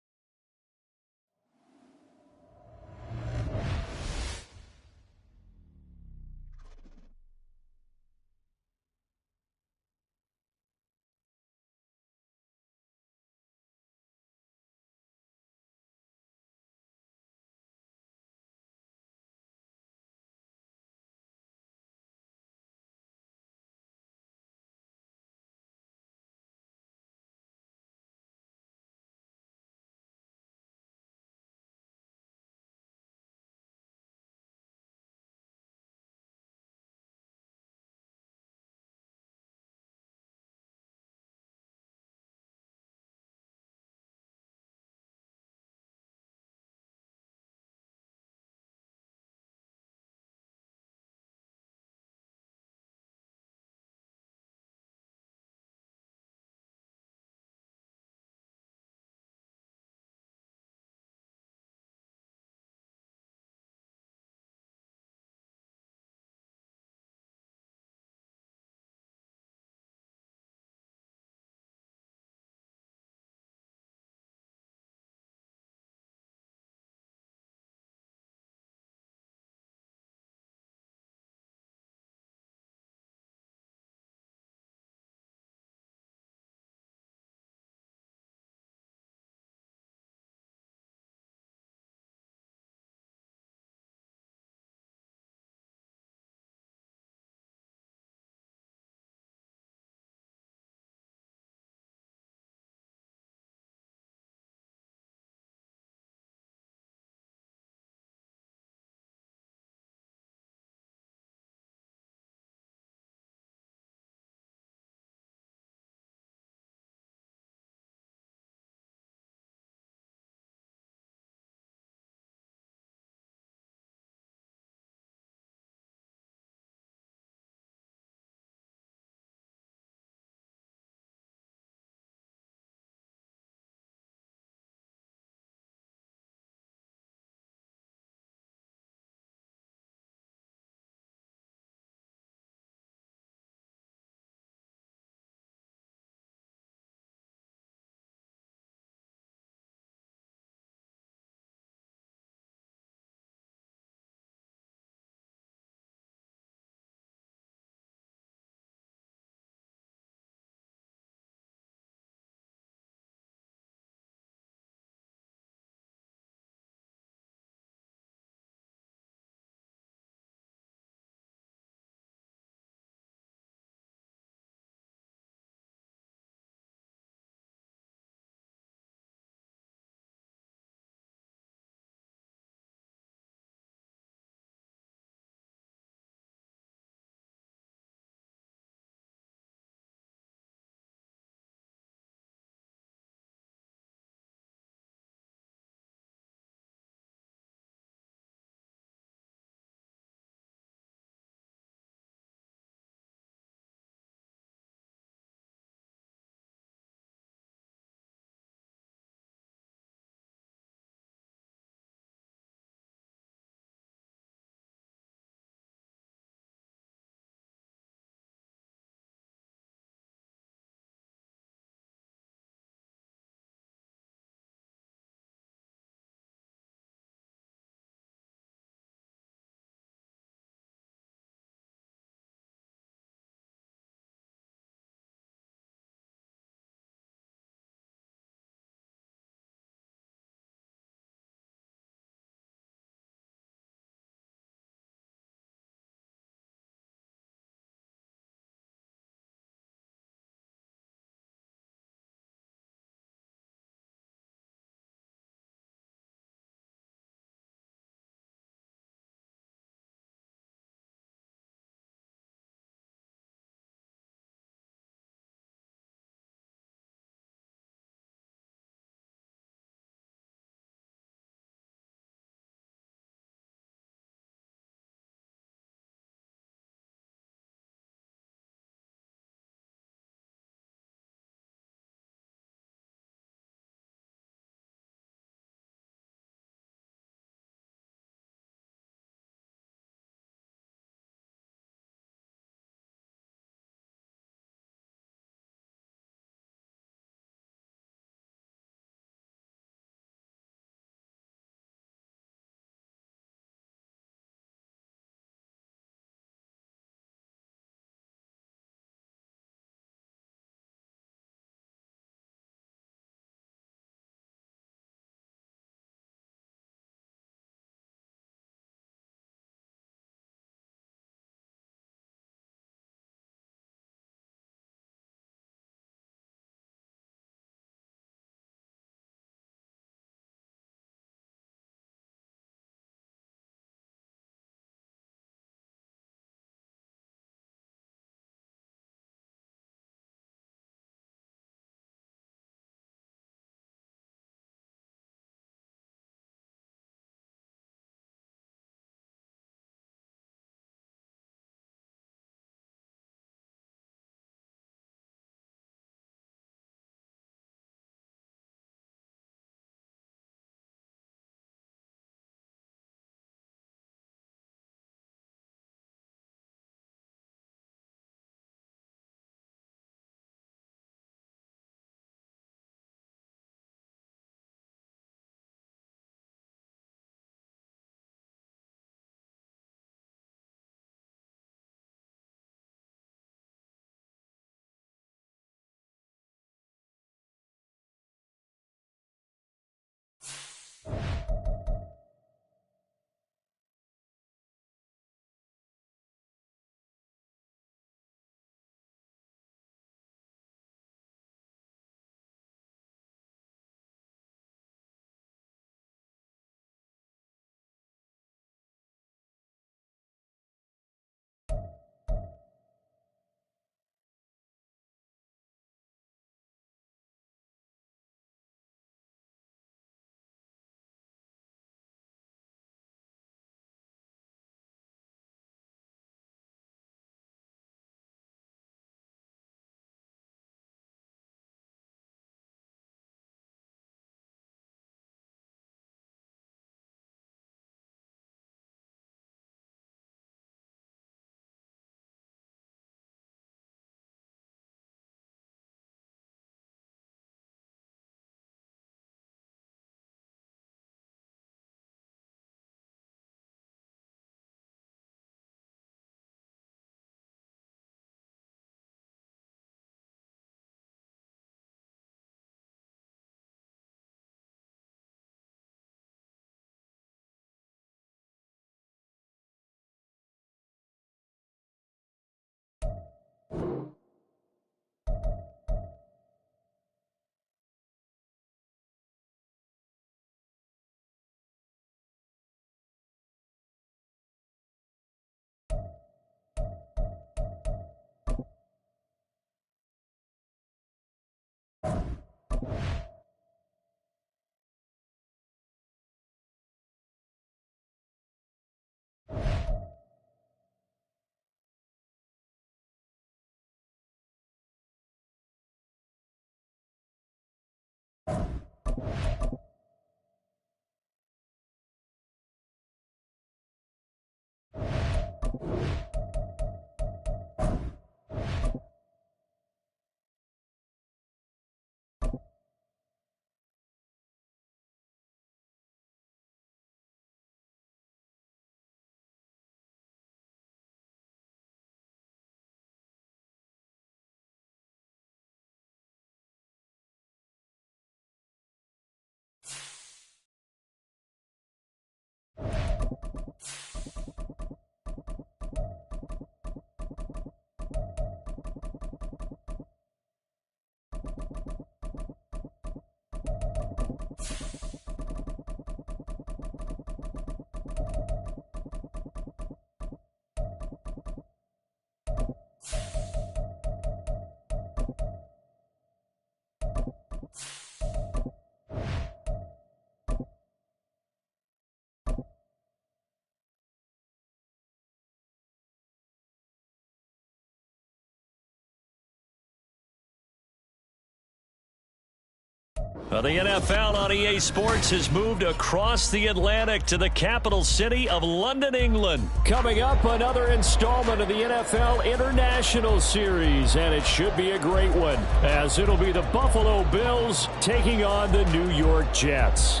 The NFL on EA Sports has moved across the Atlantic to the capital city of London, England. Coming up, another installment of the NFL International Series, and it should be a great one, as it'll be the Buffalo Bills taking on the New York Jets.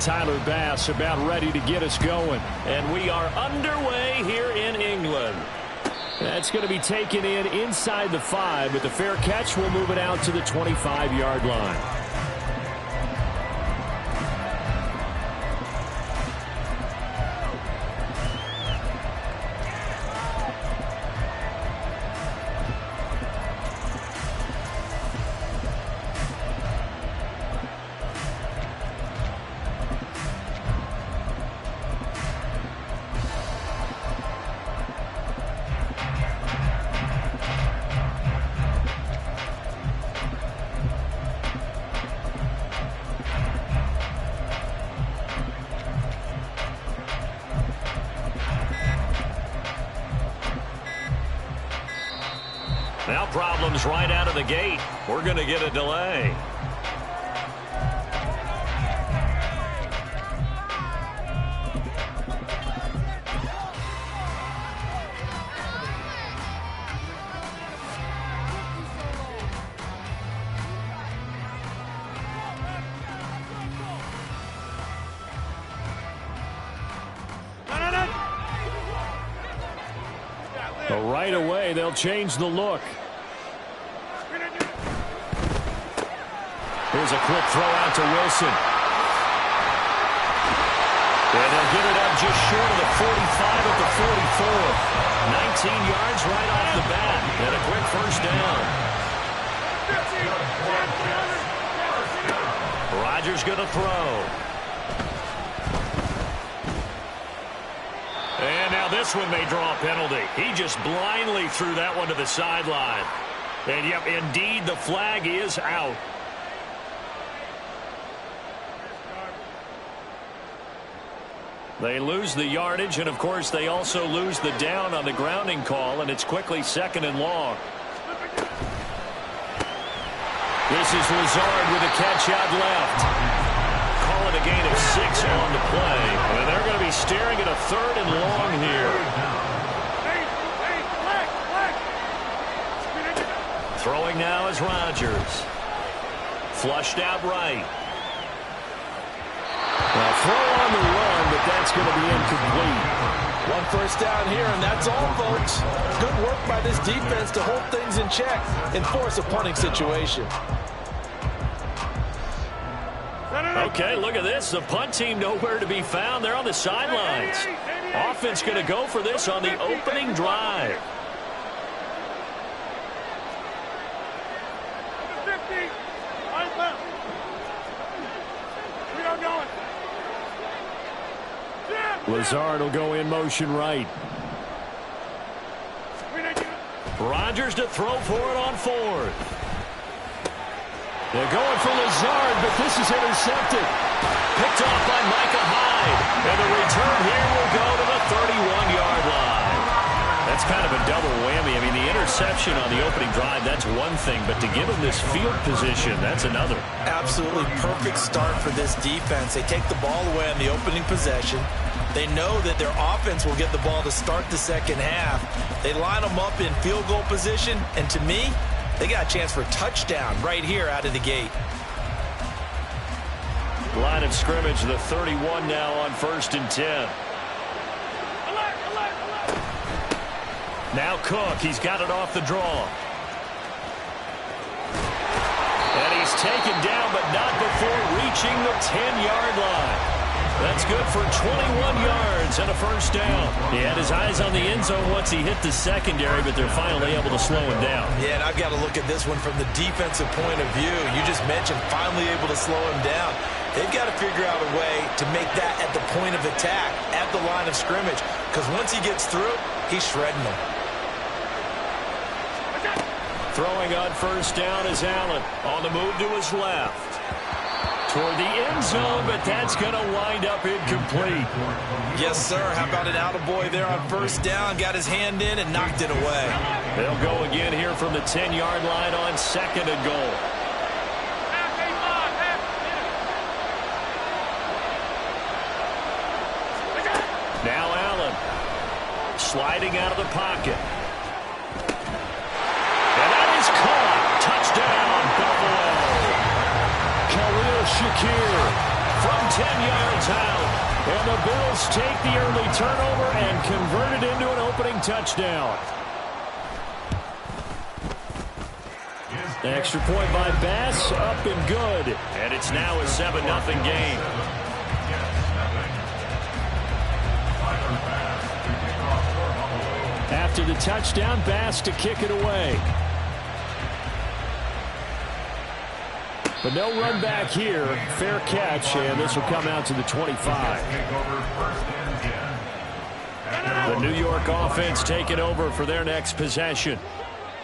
Tyler Bass about ready to get us going. And we are underway here in England. That's going to be taken in inside the 5, but the fair catch will move it out to the 25-yard line. Now problems right out of the gate. We're going to get a delay. But right away, they'll change the look. Here's a quick throw out to Wilson. And they'll get it up just short of the 45 at the 44. 19 yards right off the bat. And a quick first down. Rodgers going to throw. And now this one may draw a penalty. He just blindly threw that one to the sideline. And, yep, indeed, the flag is out. They lose the yardage, and, of course, they also lose the down on the grounding call, and it's quickly 2nd and long. This is Lazard with a catch out left. Call it a gain of 6 on the play. And they're going to be staring at a 3rd and long here. Throwing now is Rodgers. Flushed out right. Now throw on the run, but that's going to be incomplete. One first down here, and that's all, folks. Good work by this defense to hold things in check and force a punting situation. Okay, look at this. The punt team nowhere to be found. They're on the sidelines. Offense going to go for this on the opening drive. Lazard will go in motion right. Rodgers to throw for it on 4th. They're going for Lazard, but this is intercepted. Picked off by Micah Hyde. And the return here will go to the 31-yard line. That's kind of a double whammy. I mean, the interception on the opening drive, that's one thing. But to give him this field position, that's another. Absolutely perfect start for this defense. They take the ball away on the opening possession. They know that their offense will get the ball to start the second half. They line them up in field goal position. And to me, they got a chance for a touchdown right here out of the gate. Line of scrimmage, the 31 now on 1st and 10. Now Cook, he's got it off the draw. And he's taken down, but not before reaching the 10-yard line. That's good for 21 yards and a first down. He had his eyes on the end zone once he hit the secondary, but they're finally able to slow him down. Yeah, and I've got to look at this one from the defensive point of view. You just mentioned finally able to slow him down. They've got to figure out a way to make that at the point of attack, at the line of scrimmage, because once he gets through, he's shredding them. Throwing on first down is Allen. On the move to his left. Toward the end zone, but that's going to wind up incomplete. Yes, sir. How about an attaboy there on first down? Got his hand in and knocked it away. They'll go again here from the 10-yard line on 2nd and goal. Now Allen. Sliding out of the pocket. And that is caught. Touchdown, Buffalo. Khalil Shakir from 10 yards out. And the Bills take the early turnover and convert it into an opening touchdown. The extra point by Bass, up and good. And it's now a 7-0 game. After the touchdown, Bass to kick it away. But no run back here. Fair catch, and this will come out to the 25. The New York offense taking over for their next possession.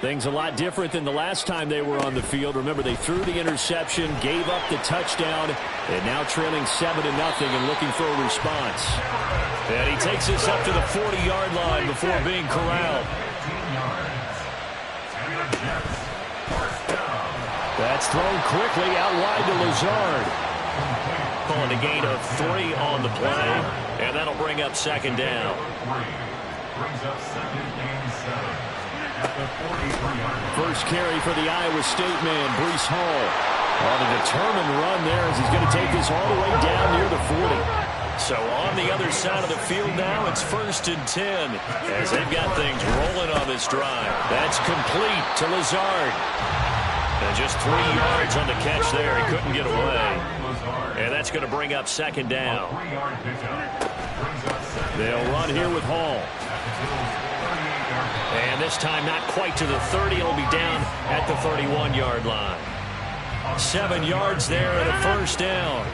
Things a lot different than the last time they were on the field. Remember, they threw the interception, gave up the touchdown, and now trailing 7-0 and looking for a response. And he takes this up to the 40-yard line before being corralled. That's thrown quickly out wide to Lazard. Calling a gain of 3 on the play, and that'll bring up 2nd down. First carry for the Iowa State man, Breece Hall. On a determined run there as he's going to take this all the way down near the 40. So on the other side of the field now, it's 1st and 10 as they've got things rolling on this drive. That's complete to Lazard. And just 3 yards on the catch there. He couldn't get away. And that's going to bring up 2nd down. They'll run here with Hall. And this time not quite to the 30. It'll be down at the 31-yard line. 7 yards there and a first down.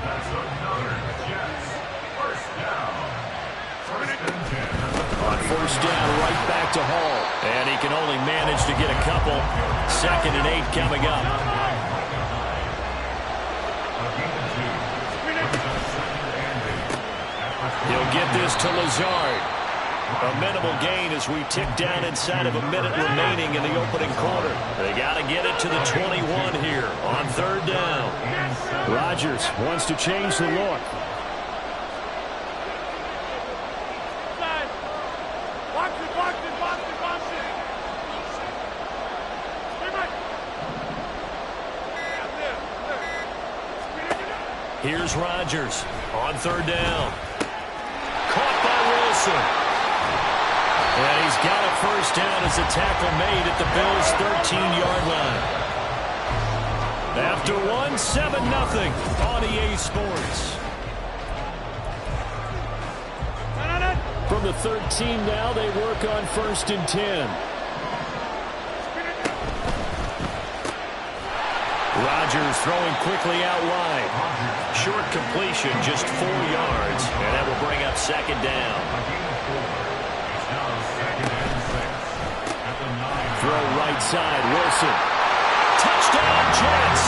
On first down, right back to Hall. And he can only manage to get a couple. 2nd and 8 coming up. He'll get this to Lazard. A minimal gain as we tick down inside of a minute remaining in the opening quarter. They got to get it to the 21 here on 3rd down. Rodgers wants to change the look. Here's Rodgers on 3rd down. Caught by Wilson. And he's got a first down as a tackle made at the Bills' 13-yard line. After 7-0 on EA Sports. From the 13 now, they work on 1st and 10. Rodgers throwing quickly out wide. Short completion, just 4 yards. And that will bring up 2nd down. Throw right side, Wilson. Touchdown, Jets!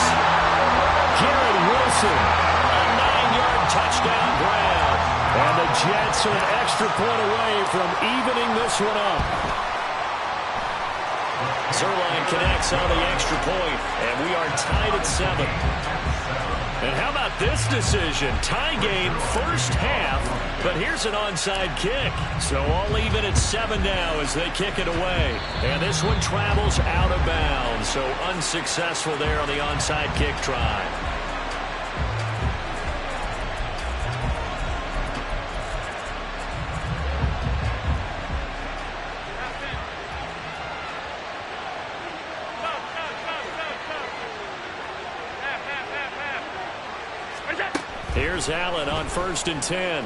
Wilson. A 9-yard touchdown grab. And the Jets are an extra point away from evening this one up. Zerline connects on the extra point, and we are tied at 7. And how about this decision? Tie game first half, but here's an onside kick. So all even at 7 now as they kick it away. And this one travels out of bounds, so unsuccessful there on the onside kick try. Here's Allen on 1st and 10. And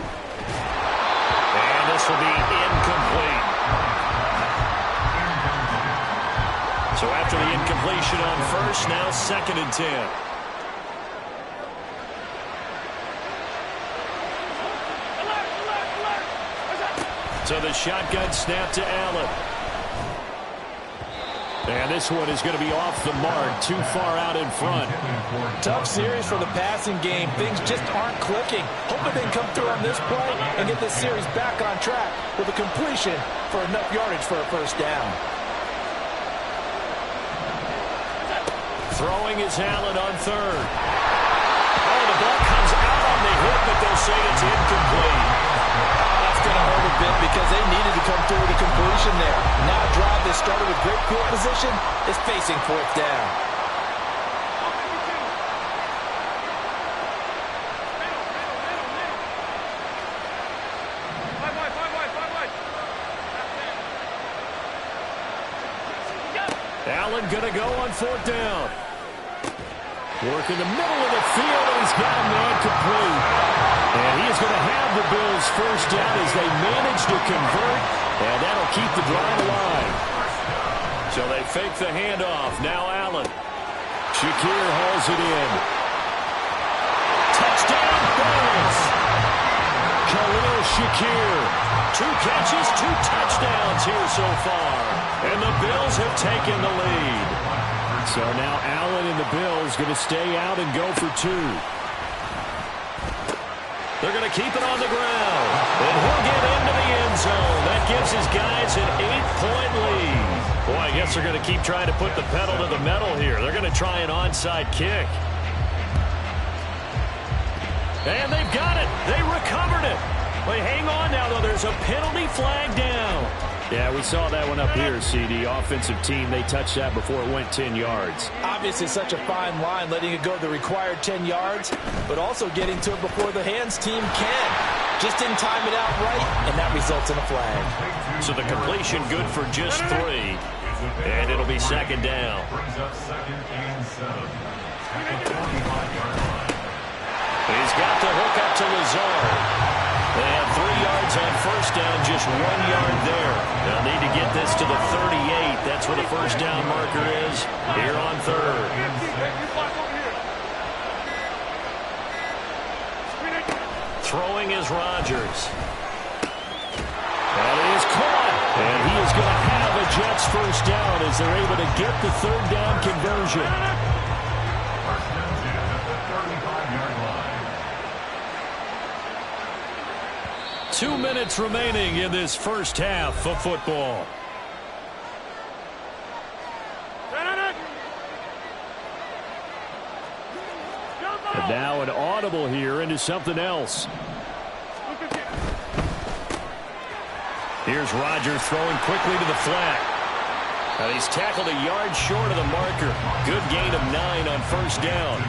this will be incomplete. So after the incompletion on 1st, now 2nd and 10. So the shotgun snap to Allen. And this one is going to be off the mark, too far out in front. Tough series for the passing game. Things just aren't clicking. Hoping they can come through on this play and get this series back on track with a completion for enough yardage for a first down. Throwing is Allen on 3rd. Oh, the ball comes out on the hit, but they'll say it's incomplete. That's going to hurt a bit because they needed to come through with a completion there. Now a drive that started with great field position is facing 4th down. Allen going to go on 4th down. Work in the middle of the field, and he's got a man complete. And he is going to have the Bills first down as they manage to convert, and that'll keep the drive alive. So they fake the handoff. Now Allen. Shakir hauls it in. Touchdown, Bills. Khalil Shakir. 2 catches, 2 touchdowns here so far. And the Bills have taken the lead. So now Allen and the Bills going to stay out and go for 2. They're going to keep it on the ground. And he'll get into the end zone. That gives his guys an 8-point lead. Boy, I guess they're going to keep trying to put the pedal to the metal here. They're going to try an onside kick. And they've got it. They recovered it. But hang on now, though. There's a penalty flag down. Yeah, we saw that one up here, CD. Offensive team, they touched that before it went 10 yards. Obviously such a fine line, letting it go the required 10 yards, but also getting to it before the hands team can. Just didn't time it out right, and that results in a flag. So the completion good for just 3, and it'll be 2nd down. He's got the hook up to Lazard. They have 3 yards on 1st down, just 1 yard there. They'll need to get this to the 38. That's where the first down marker is here on 3rd. Throwing is Rodgers. That is caught. And he is going to have a Jets first down as they're able to get the 3rd down conversion. 2 minutes remaining in this first half of football. And now an audible here into something else. Here's Rodgers throwing quickly to the flat. And he's tackled a yard short of the marker. Good gain of 9 on 1st down.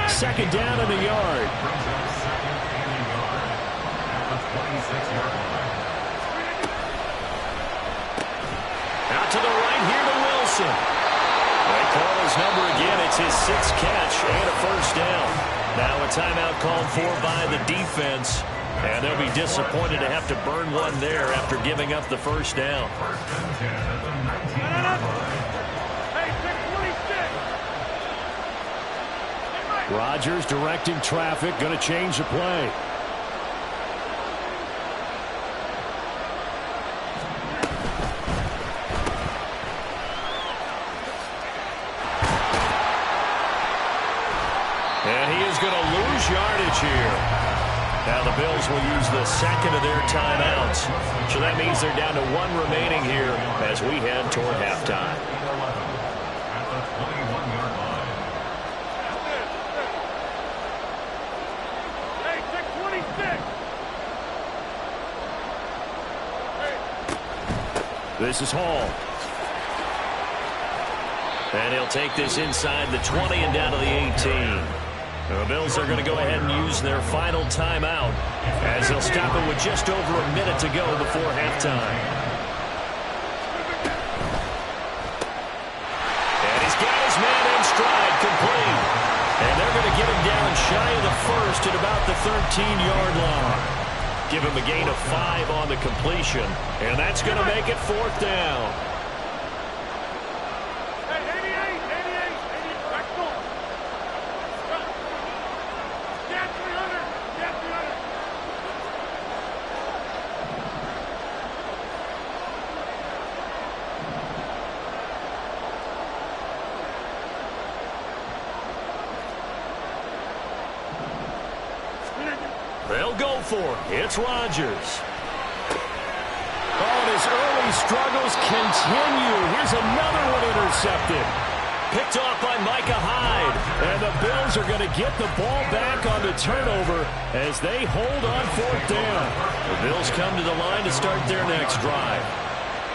2nd down in the yard. Out to the right here to Wilson. They call his number again. It's his 6th catch and a first down. Now a timeout called for by the defense. And they'll be disappointed to have to burn one there after giving up the first down. Rodgers directing traffic, going to change the play. the Bills will use the second of their timeouts. So that means they're down to 1 remaining here as we head toward halftime. At the 21-yard line. Hey, take 26. This is Hall. And he'll take this inside the 20 and down to the 18. The Bills are going to go ahead and use their final timeout as they'll stop it with just over a minute to go before halftime. And he's got his man in stride, complete. And they're going to get him down shy of the first at about the 13-yard line. Give him a gain of 5 on the completion, and that's going to make it 4th down. They'll go for it. It's Rodgers. Oh, and his early struggles continue. Here's another one intercepted. Picked off by Micah Hyde. And the Bills are going to get the ball back on the turnover as they hold on 4th down. The Bills come to the line to start their next drive.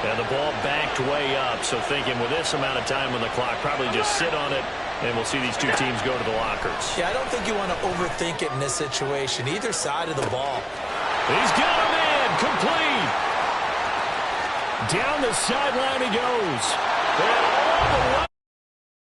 And the ball backed way up. So thinking with this amount of time on the clock, probably just sit on it. And we'll see these two teams go to the lockers. Yeah, I don't think you want to overthink it in this situation, either side of the ball. He's got a man, complete. Down the sideline he goes.